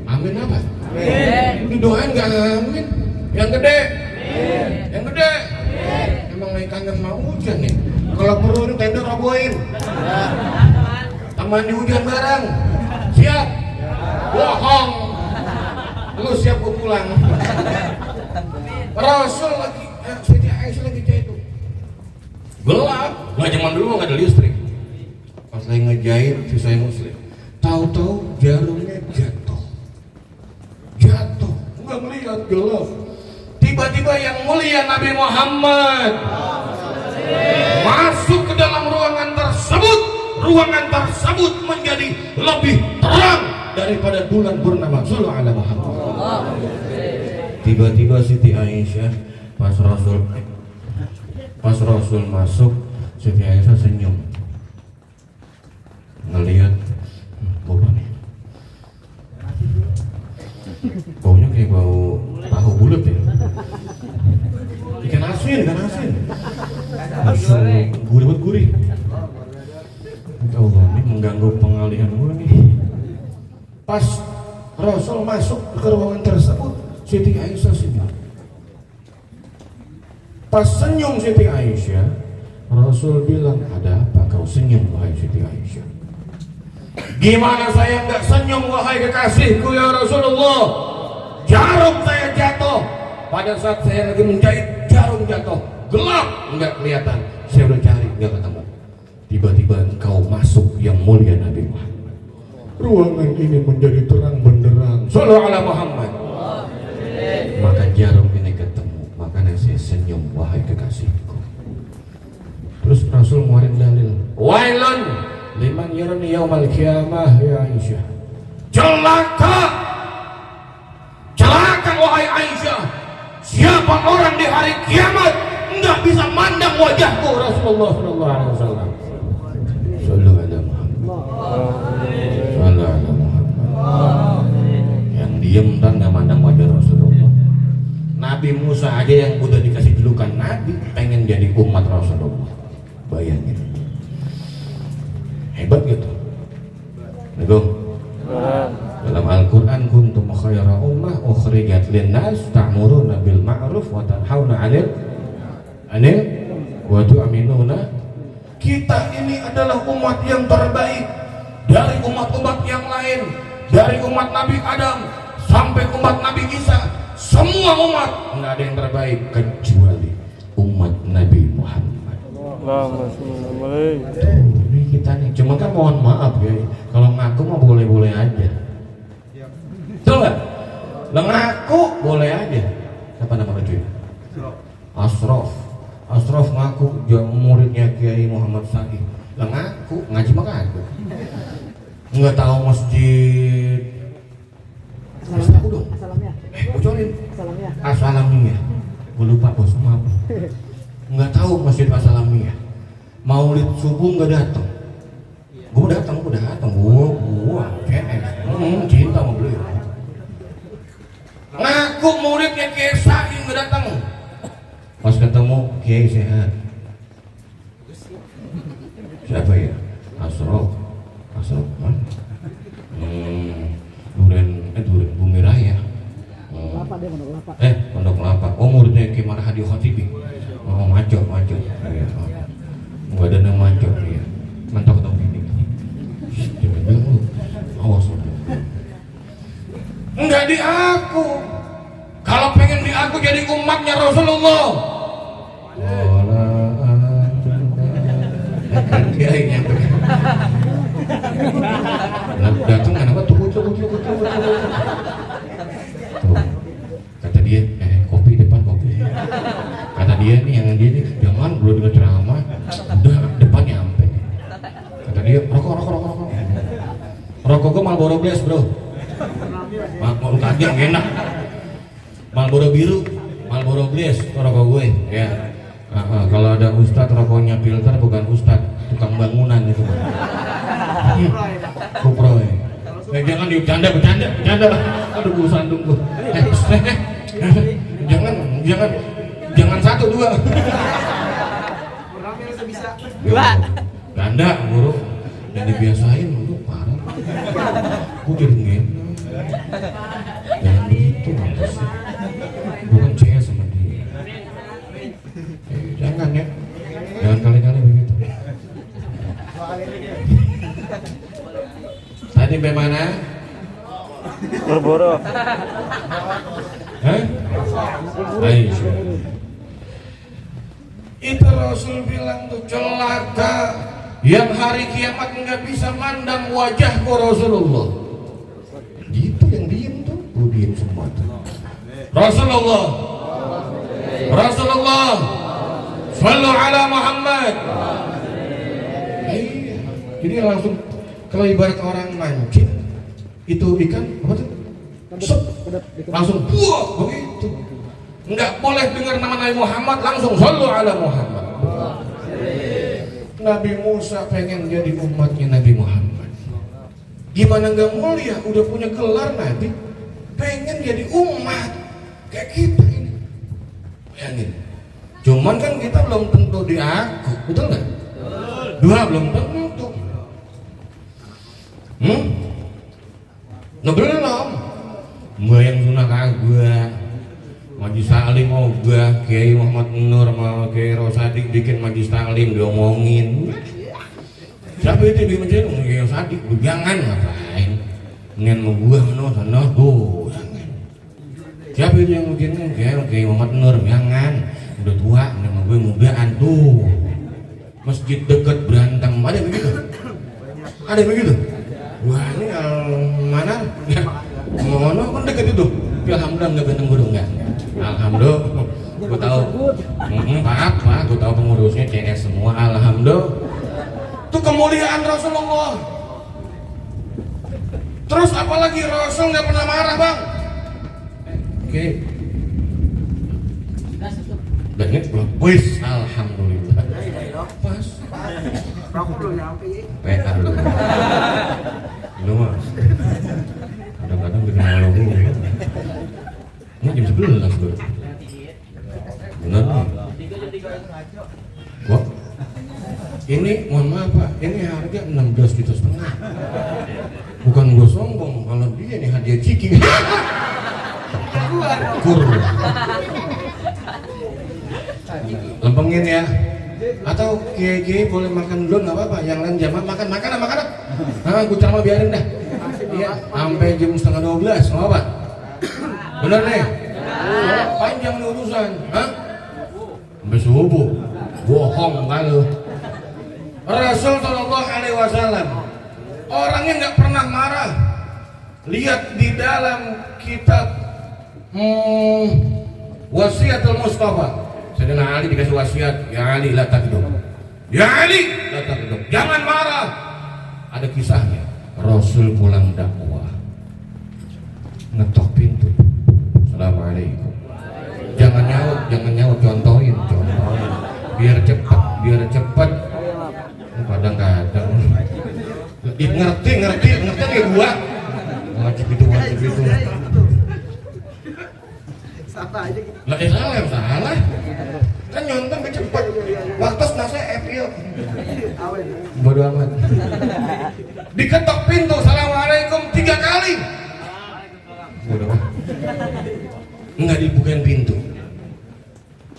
amin apa? Didoain gak amin? Yang gede, emang naik kangen mau hujan nih. Kalau perlu tenda robohin. Mandi hujan bareng. Siap? Bohong. Lu siap gue pulang. Rasul lagi, Siti Aisyah lagi jahit tuh. Gelap. Nggak zaman dulu nggak ada listrik. Pas lagi ngejahit, sisai Muslim. Tahu-tahu jarumnya jatuh. Nggak melihat, gelap. Tiba-tiba yang mulia Nabi Muhammad masuk ke dalam ruangan tersebut. Ruangan tersebut menjadi lebih terang daripada bulan purnama. Sallallahu alaihi wasallam. Tiba-tiba Siti Aisyah pas Rasul masuk, Siti Aisyah senyum. Ngelihat bau nih. Baunya kayak bau tahu bulat ya. Ikan asin. Gurih. Allah, ini mengganggu pengalihan gue nih. Pas Rasul masuk ke ruangan tersebut, Siti Aisyah senyum. Pas senyum Siti Aisyah, Rasul bilang, ada apa kau senyum wahai Siti Aisyah? Gimana saya nggak senyum wahai kekasihku ya Rasulullah? Jarum saya jatuh. Pada saat saya lagi menjahit, jarum jatuh. Gelap, nggak kelihatan. Saya udah cari, nggak ketemu. Tiba-tiba engkau masuk yang mulia Nabi Muhammad. ruangan ini menjadi terang benderang. Sallallahu ala Muhammad. Maka jarum ini ketemu, makanya saya senyum, wahai kekasihku. Terus Rasul ngeluarin dalil, wailun liman yarani yaumal qiyamah ya Aisyah. Celaka, celaka wahai Aisyah, siapa orang di hari kiamat enggak bisa mandang wajahku. Rasulullah sallallahu alaihi wasallam. Sallallahu alaihi Muhammad. Yang diem dan nggak mandang wajah Rasulullah. Nabi Musa aja yang udah dikasih julukan Nabi pengen jadi umat Rasulullah. Bayangin, hebat gitu. Dalam Al-Quran kuntum khayra ummah ukhrijat linnas ta'muruna bil ma'ruf wa tanhauna 'anil wa tu'minuna. Kita ini adalah umat yang terbaik dari umat-umat yang lain, dari umat Nabi Adam sampai umat Nabi Isa. Semua umat nggak ada yang terbaik kecuali umat Nabi Muhammad. Ini kita nih, cuma kan mohon maaf ya, kalau ngaku mah boleh-boleh aja. Betul nggak? Ngaku boleh aja. Siapa nama cuy? Asrof. Asrof ngaku muridnya Kiai Muhammad Sa'id. Ngaku ngaji mah ngaku. Nggak tahu masjid. Masih tahu dong. Bocorin. Asalamiyah. Gue lupa bos, maaf. Nggak tahu masjid Asalamiyah. Maulid subuh nggak datang. Gue datang. Gue KS. Cinta sama beliau. Ngaku muridnya Kiai Sa'id nggak datang. Pas ketemu Kiai sehat. Siapa ya? Asrof mana? Duren Bumi Raya. Pondok Kelapa. Oh muridnya Kiai Marhadi Khatibi. Oh maco. Gak ada nama maco ya. Mentok ini. Awas lu. Enggak diaku. Kalau pengen diaku jadi umatnya Rasulullah. Kiai nyampe. Datang kenapa tunggu. Kata dia, kopi depan kopi. Kata dia nih, yang dia nih, jangan belum dengar ceramah, udah depannya sampai. Kata dia, rokok. Rokok gue Marlboro Blaze bro. Mau kagak enak. Marlboro biru, Marlboro Blaze, rokok gue. Ya. Kalau ada ustadz rokoknya filter bukan ustadz, tukang bangunan itu. Kupro ya. Jangan bercanda. Aduh gue sandung gue. Jangan 1, 2. Ganda guru. Dan dibiasain untuk parah. Gue jadi ngenak. Jangan begitu sih. Bukan CS sama dia. Jangan ya. Jangan kali-kali begitu. Tadi bagaimana? Berboro. Aisyah. Itu Rasul bilang tuh celaka yang hari kiamat nggak bisa mandang wajahku Rasulullah. Gitu yang diem tuh, lu diem semua tuh. Rasulullah. Sallu ala Muhammad. Jadi langsung kalau ibarat orang mancing itu ikan apa tuh? Langsung buah begitu. Enggak boleh dengar nama Nabi Muhammad langsung sallu ala Muhammad. Nabi Musa pengen jadi umatnya Nabi Muhammad. Gimana enggak mulia? Udah punya gelar Nabi, pengen jadi umat kayak kita ini. Bayangin. Cuman kan kita belum tentu diaku, betul nggak? Dua belum tentu. Belum. Mbak yang sunnah kagak, majlis taklim mau gak, Kiai Muhammad Nur sama Kiai Rosadi bikin majlis taklim diomongin. Siapa itu bikin majlis? Kiai Rosadi, jangan ngapain? Ngen mau gua sana tuh, jangan. Siapa itu yang bikin? Kiai Muhammad Nur, jangan. Udah tua, nama gue mudaan tuh. Masjid dekat berantem, ada begitu? Ada begitu? Wah ini mana? Mana kan deket itu. Tapi alhamdulillah nggak benteng guru nggak. Alhamdulillah. Gue tahu. Maaf, gue tahu pengurusnya CS semua. Alhamdulillah. Itu kemuliaan Rasulullah. Terus apalagi Rasul nggak pernah marah bang. Oke. Banyak belum? Wis, alhamdulillah. Pas. PR lu. Lu mas. Kadang-kadang bikin malu gue. Ini jam 11 bro. Benar nih. Wah. Ini mohon maaf pak. Ini harga 16,5 juta. Bukan gue sombong, kalau dia nih hadiah ciki. Kur. Lempengin ya. Atau kiai boleh makan dulu nggak apa-apa. Yang lain jamaah makan. Nah, gue ceramah biarin dah. Iya, sampai jam 11:30, nggak apa? Bener nih? Panjang nih urusan. Hah? Sampai subuh. Bohong kalau. Rasul Shallallahu Alaihi Wasallam orangnya nggak pernah marah. Lihat di dalam kitab Wasiatul Mustafa. Sayyidina Ali dikasih wasiat, ya Ali la takdzub. Ya Ali la takdzub. Jangan marah. Ada kisahnya. Rasul pulang dakwah. Ngetok pintu. Assalamualaikum. Jangan nyaut, contohin. Biar cepat. Kadang-kadang. Ngerti kayak gua. Wajib itu. Lah salah. Kan nyonton cepet. Waktu nase FIO. Bodo amat. Diketok pintu, assalamualaikum 3 kali. Bodo amat. Enggak dibukain pintu.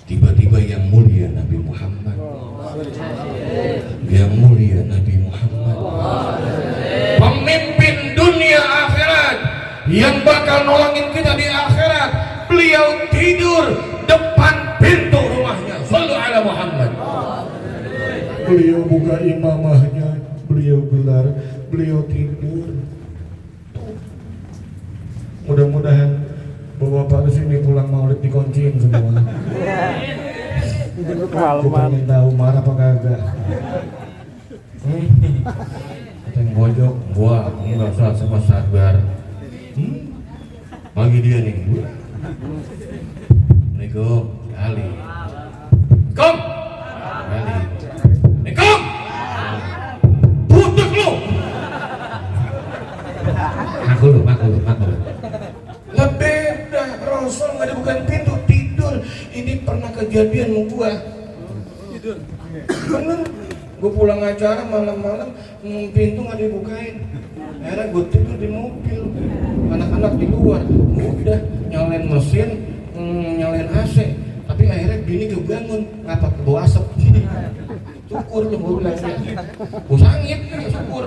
Tiba-tiba yang mulia Nabi Muhammad. Pemimpin dunia akhirat yang bakal nolongin kita di akhirat. Beliau tidur depan pintu rumahnya. Shallu ala Muhammad. Beliau buka imamahnya, beliau gelar, beliau tidur. Mudah-mudahan bapak-bapak kesini pulang maulid dikunciin semua. Aku pengen tahu marah apa kagak. Yang bojok, gua nggak usah sama sabar. Bagi dia nih. Assalamualaikum, Ali. Kom, Ali. Assalamualaikum. Putus lu. Aku lu. Lah beda, Rasul nggak dibukain pintu tidur. Ini pernah kejadian sama gua. Tidur. Bener. Gua pulang acara malam-malam, pintu nggak dibukain. Akhirnya gua tidur di mobil. Anak-anak di luar. Udah nyalain mesin, nyalain AC. Tapi akhirnya bini kebangun, ngapa kebawa asap. Syukur lu gua bilang. Gua sangit, syukur.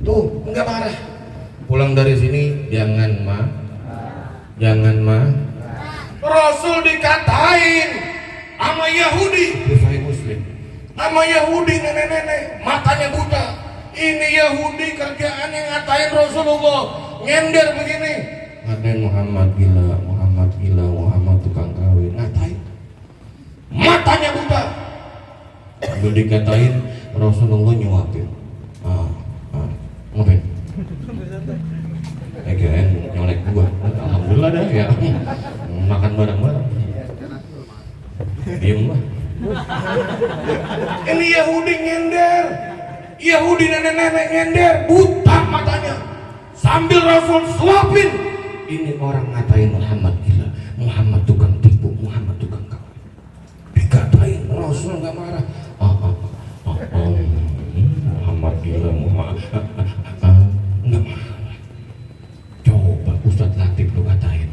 Tuh, nggak marah. Pulang dari sini jangan mah. Rasul dikatain sama Yahudi, Sahih Muslim. Sama Yahudi nenek-nenek, matanya buta. Ini Yahudi kerjaan yang ngatain Rasulullah, nyender begini. Ngatain Muhammad gila, Muhammad tukang kawin, ngatain. Matanya buta. Sambil dikatain Rasulullah nyuapin. Ngapain? Kirain nyolek gua. Alhamdulillah dah ya. Makan bareng-bareng. Diem lah. Ini Yahudi nyender. Yahudi nenek-nenek nyender, buta matanya. Sambil Rasul suapin. Ini orang ngatain Muhammad gila, Muhammad tukang tipu, Muhammad tukang kawin. Dikatain Rasul nggak marah. Muhammad gila, Muhammad nggak marah. Coba Ustadz Latif lu katain.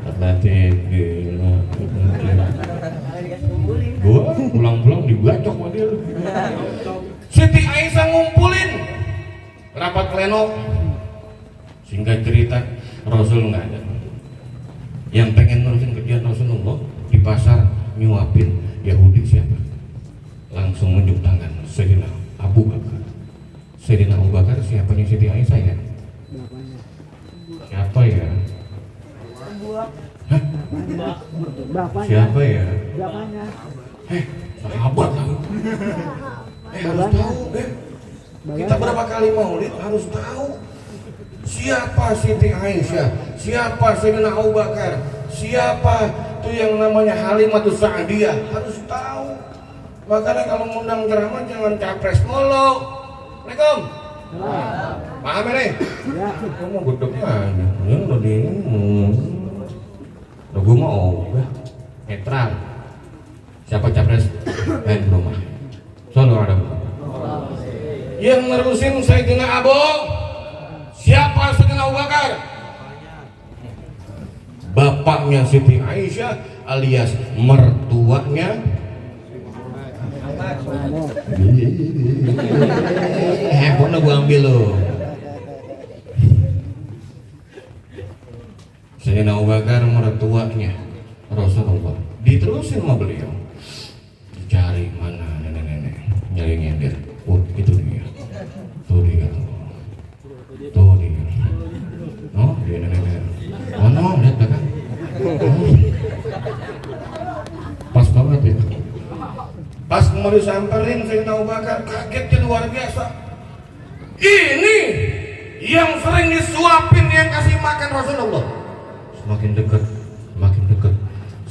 Ustadz Latif gila. Gua pulang-pulang dibacok sama dia. Siti Aisyah ngumpulin rapat pleno. Singkat cerita, Rasul nggak ada. Yang pengen nerusin kerjaan Rasulullah di pasar nyuapin Yahudi siapa? Langsung menunjuk tangan Sayyidina Abu Bakar. siapanya Siti Aisyah ya? Siapa ya? Hah? Siapa ya? Sahabat lah. Harus tahu kita berapa kali maulid harus tahu siapa Siti Aisyah, siapa Sayyidina Abu Bakar, siapa tuh yang namanya Halimatus Sa'diyah, harus tahu. Makanya kalau ngundang ceramah jangan capres mulu. Assalamualaikum. Paham ini? Ya. Kamu gedeknya aja. Ya udah ini. Gue mau netral. Siapa capres? Rumah. Selalu ada. Yang nerusin Sayyidina Abu. Siapa Sayyidina Abu Bakar? Bapaknya Siti Aisyah alias mertuanya handphone gue ambil lo. Sayyidina Abu Bakar mertuanya Rasulullah. Diterusin sama beliau. Dicari mana nenek-nenek, nyari nyender. Oh itu dia. Tuh dia tuh. Tuh dia. Oh dia nenek-nenek. Oh no, lihat belakang. Pas banget ya. Pas mau disamperin Sayyidina Abu Bakar kagetnya luar biasa. Ini yang sering disuapin yang kasih makan Rasulullah. Semakin dekat,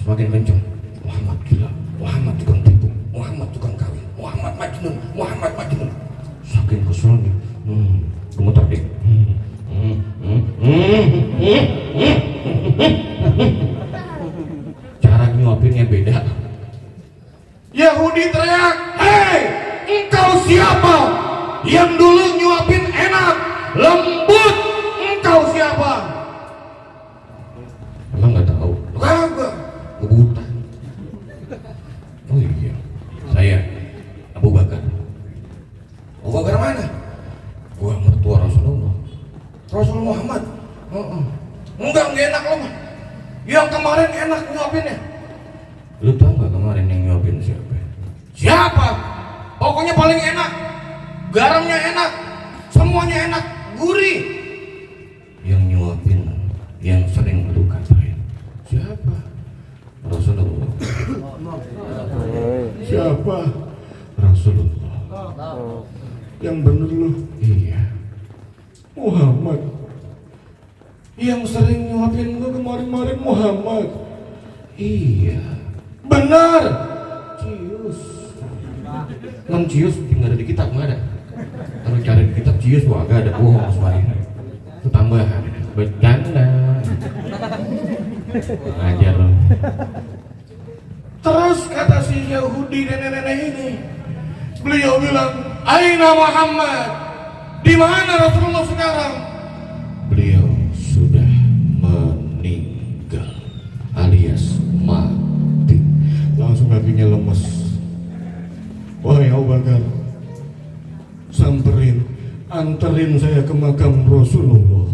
semakin kencang. Muhammad gila, Muhammad tukang tipu, Muhammad tukang kawin, Muhammad Majnun. Saking keselnya, gemetar deh. Cara nyuapinnya beda. Yahudi teriak, hei, engkau siapa? Yang dulu nyuapin enak, lembut, engkau siapa? Emang nggak tahu? Kagak, buta. Oh iya, saya Abu Bakar. Abu Bakar mana? Gua mertua Rasulullah. Rasul Muhammad. Enggak enak lo mah. Yang kemarin enak nyuapinnya. Lu tahu nggak kemarin yang nyuapin siapa? Siapa? Pokoknya paling enak. Garamnya enak, semuanya enak, gurih. Yang nyuapin, yang sering lu katain. Siapa? Rasulullah. Siapa? Rasulullah. Yang bener lu? Iya. Muhammad. Yang sering nyuapin lu kemarin-kemarin Muhammad. Iya. Benar. Cius. Cius tinggal ada di kitab nggak ada. Kalau cari di kitab cius wah gak ada, bohong semuanya. Itu tambahan. Bercanda. Ngajar loh. Terus kata si Yahudi nenek-nenek ini, beliau bilang, Aina Muhammad, di mana Rasulullah sekarang? Beliau sudah meninggal alias mati. Langsung kakinya lemes. Wahai Abu Bakar, samperin, anterin saya ke makam Rasulullah.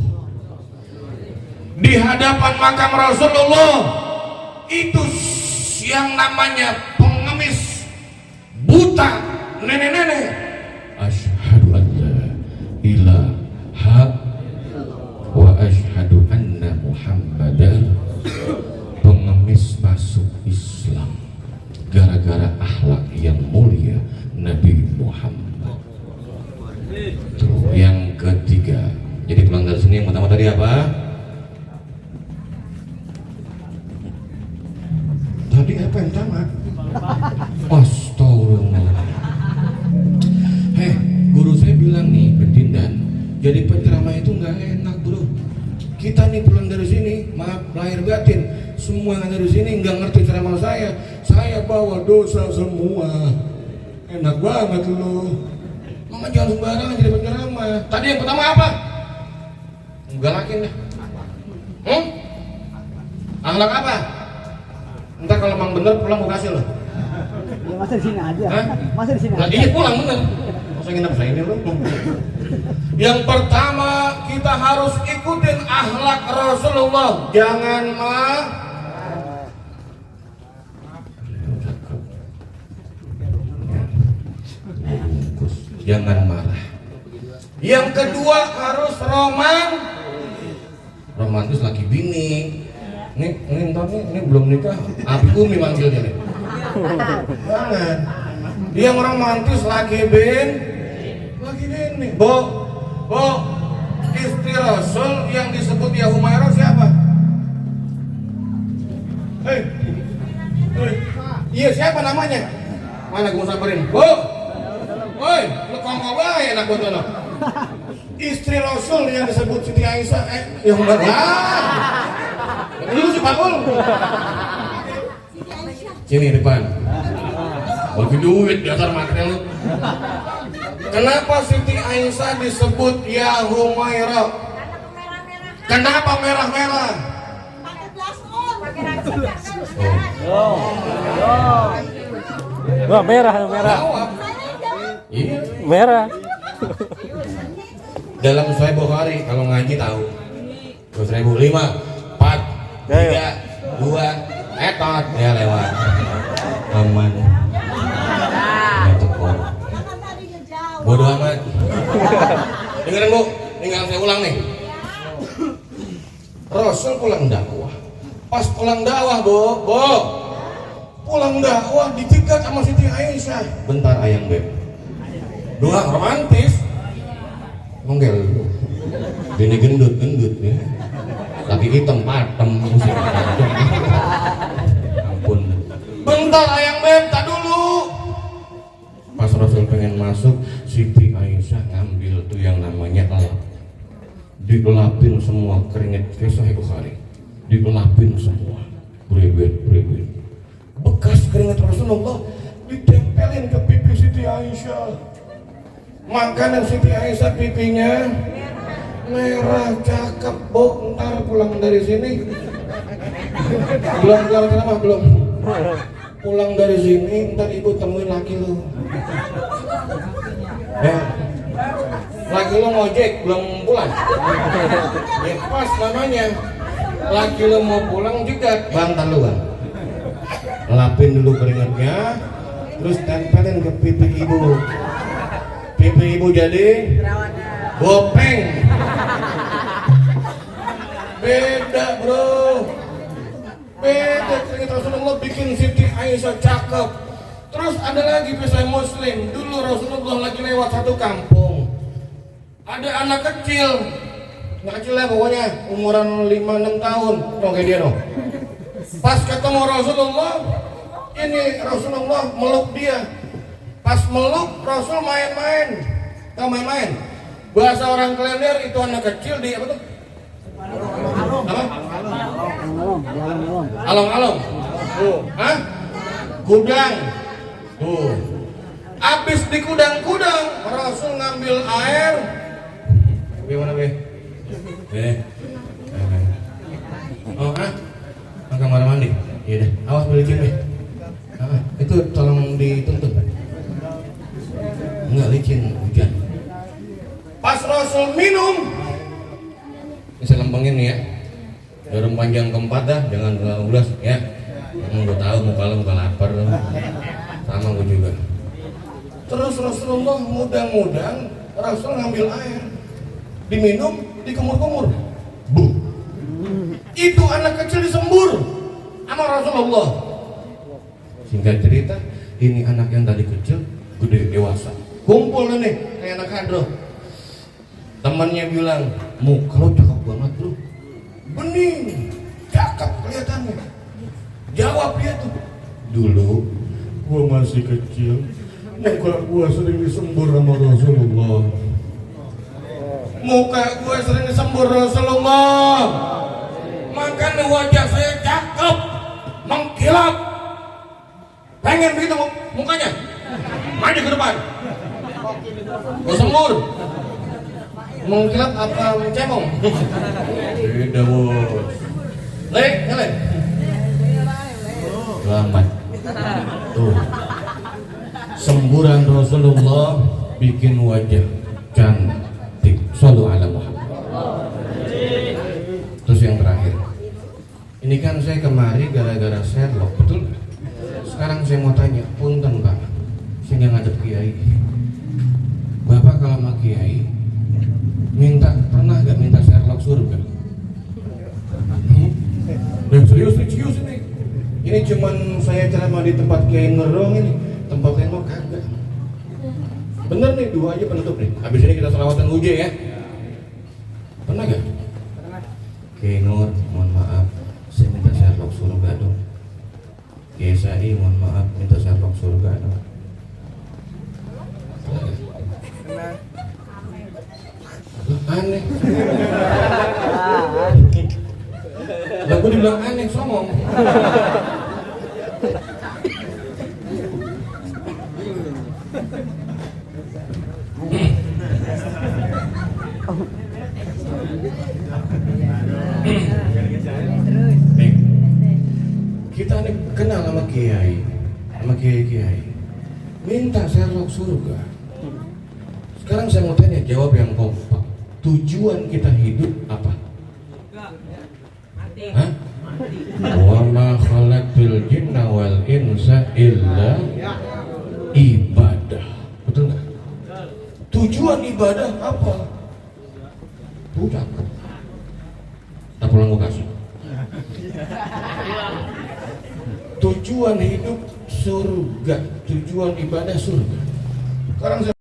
Di hadapan makam Rasulullah itu yang namanya pengemis buta nenek-nenek. Asyhadu an la ilaha wa asyhadu anna Muhammadan. Pengemis masuk Islam gara-gara akhlak yang mulia Nabi Muhammad. Tuh, yang ketiga. Jadi pulang dari sini yang pertama tadi apa? Tadi apa yang tamat? Astagfirullah. Guru saya bilang nih, Bendindan, jadi penceramah itu nggak enak bro. Kita nih pulang dari sini, maaf lahir batin, semua yang ada di sini nggak ngerti ceramah saya. Saya bawa dosa semua. Enak banget lo. Mama jangan sembarangan jadi penceramah. Tadi yang pertama apa? Galakin dah. Akhlak apa? Entar kalau emang bener pulang mau kasih loh. Ya masa di sini aja. Masa di sini aja. Iya pulang bener. Masa nginep saya ini loh. Yang pertama kita harus ikutin akhlak Rasulullah. Jangan jangan marah. Yang kedua harus romantis laki bini. Ini ntar ini belum nikah, Abi Umi manggilnya nih. Jangan. Yang romantis laki bini. Bo, istri Rasul yang disebut ya Humairah siapa? Iya siapa namanya? Mana gue samperin? Bo, woi, lu kongkol wae anak gue tuh. Istri Rasul yang disebut Siti Aisyah, ya Humairah. Lu si Pakul. Sini depan. Bagi duit dasar material lu. Kenapa Siti Aisyah disebut ya Humairah? Kenapa merah-merah? Wah, merah. Jawab. Iya. Merah. Dalam Sahih Bukhari kalau ngaji tahu. 2005, 4, 3, 2, etot ya lewat. Aman. Ya tekor. Bodoh amat. Dengerin Bu, tinggal saya ulang nih. Rasul pulang dakwah. Pas pulang dakwah, Bo, pulang dakwah dicegat sama Siti Aisyah. Bentar ayang beb. Dua romantis. Monggel. Bini gendut ya. Lagi hitam patem musik. Ampun. Bentar ayang beb, tak dulu. Pas Rasul pengen masuk, Siti Aisyah ngambil tuh yang namanya elap. Digelapin semua keringet, Sahih Bukhari. Digelapin semua. Beriwet. Bekas keringet Rasulullah ditempelin ke pipi Siti Aisyah. Makanan Siti Aisyah pipinya merah, cakep, Bo. Ntar pulang dari sini. Belum. Pulang dari sini, ntar ibu temuin laki lu. Ya. Laki lu ngojek, belum pulang. Ya pas namanya. Laki lu mau pulang juga, bantal lu bang. Lapin dulu keringatnya, terus tempelin ke pipi ibu. Pipi ibu jadi gopeng. Beda bro. Beda keringat Rasulullah bikin Siti Aisyah cakep. Terus ada lagi kisah Muslim. Dulu Rasulullah lagi lewat satu kampung. Ada anak kecil. Anak kecil ya pokoknya umuran 5-6 tahun. Tuh kayak dia dong. Pas ketemu Rasulullah, ini Rasulullah meluk dia. Pas meluk Rasul main-main. Tahu main-main? Bahasa orang Klender itu anak kecil di apa tuh? Apa? Along-along. Tuh, hah? Gudang. Tuh. Abis di kudang-kudang, Rasul ngambil air. Gimana be? Oh, hah? Ke kamar mandi. Iya deh. Awas belicin be. Itu tolong dituntun. Enggak licin, hujan. Pas Rasul minum, bisa lempengin nih ya. Dorong panjang keempat dah, jangan ulas ya. Gue tahu muka lu muka lapar, sama gue juga. Terus Rasulullah mudah-mudahan Rasul ngambil air, diminum, dikumur-kumur. Bu. Itu anak kecil disembur sama Rasulullah. Singkat cerita, ini anak yang tadi kecil, gede dewasa. Kumpul nih, kayak anak hadroh. Temannya bilang, muka lo cakep banget bro. Bening, cakep kelihatannya. Jawab dia tuh, dulu gua masih kecil, muka gua sering disembur sama Rasulullah. Muka gua sering disembur Rasulullah. Makanya wajah saya cakep, mengkilap. Pengen begitu mukanya. Maju ke depan. Gua sembur. Mengkilap apa mencemong? Beda bos. Lek, nyalek. Selamat. Tuh. Semburan Rasulullah bikin wajah cantik. Shallu ala Muhammad. Terus yang terakhir. Ini kan saya kemari gara-gara Sherlock, betul? Sekarang saya mau tanya, punten Pak, saya nggak ngadep Kiai. Bapak kalau sama Kiai pernah gak minta Sherlock surga? Serius ini. Ini cuman saya ceramah di tempat Kiai Ngerong ini, tempat lain mau kagak. Bener nih, 2 aja penutup nih. Habis ini kita selawatan uje ya. Pernah gak? Kiai Nur, mohon maaf, saya minta Sherlock surga dong. Kiai Sai, mohon maaf, minta Sherlock surga dong. Pernah gak? Aneh. Lah gue dibilang aneh, somong. Kita nih kenal sama kiai, minta Sherlock surga. Sekarang saya mau tanya, jawab yang kompak. Tujuan kita hidup apa? Hah? Wa ma khalaqtul jinna wal insa illa ibadah. Betul nggak? Tujuan ibadah apa? Budak. Tak pulang gua kasih. Tujuan hidup surga, tujuan ibadah surga. Sekarang saya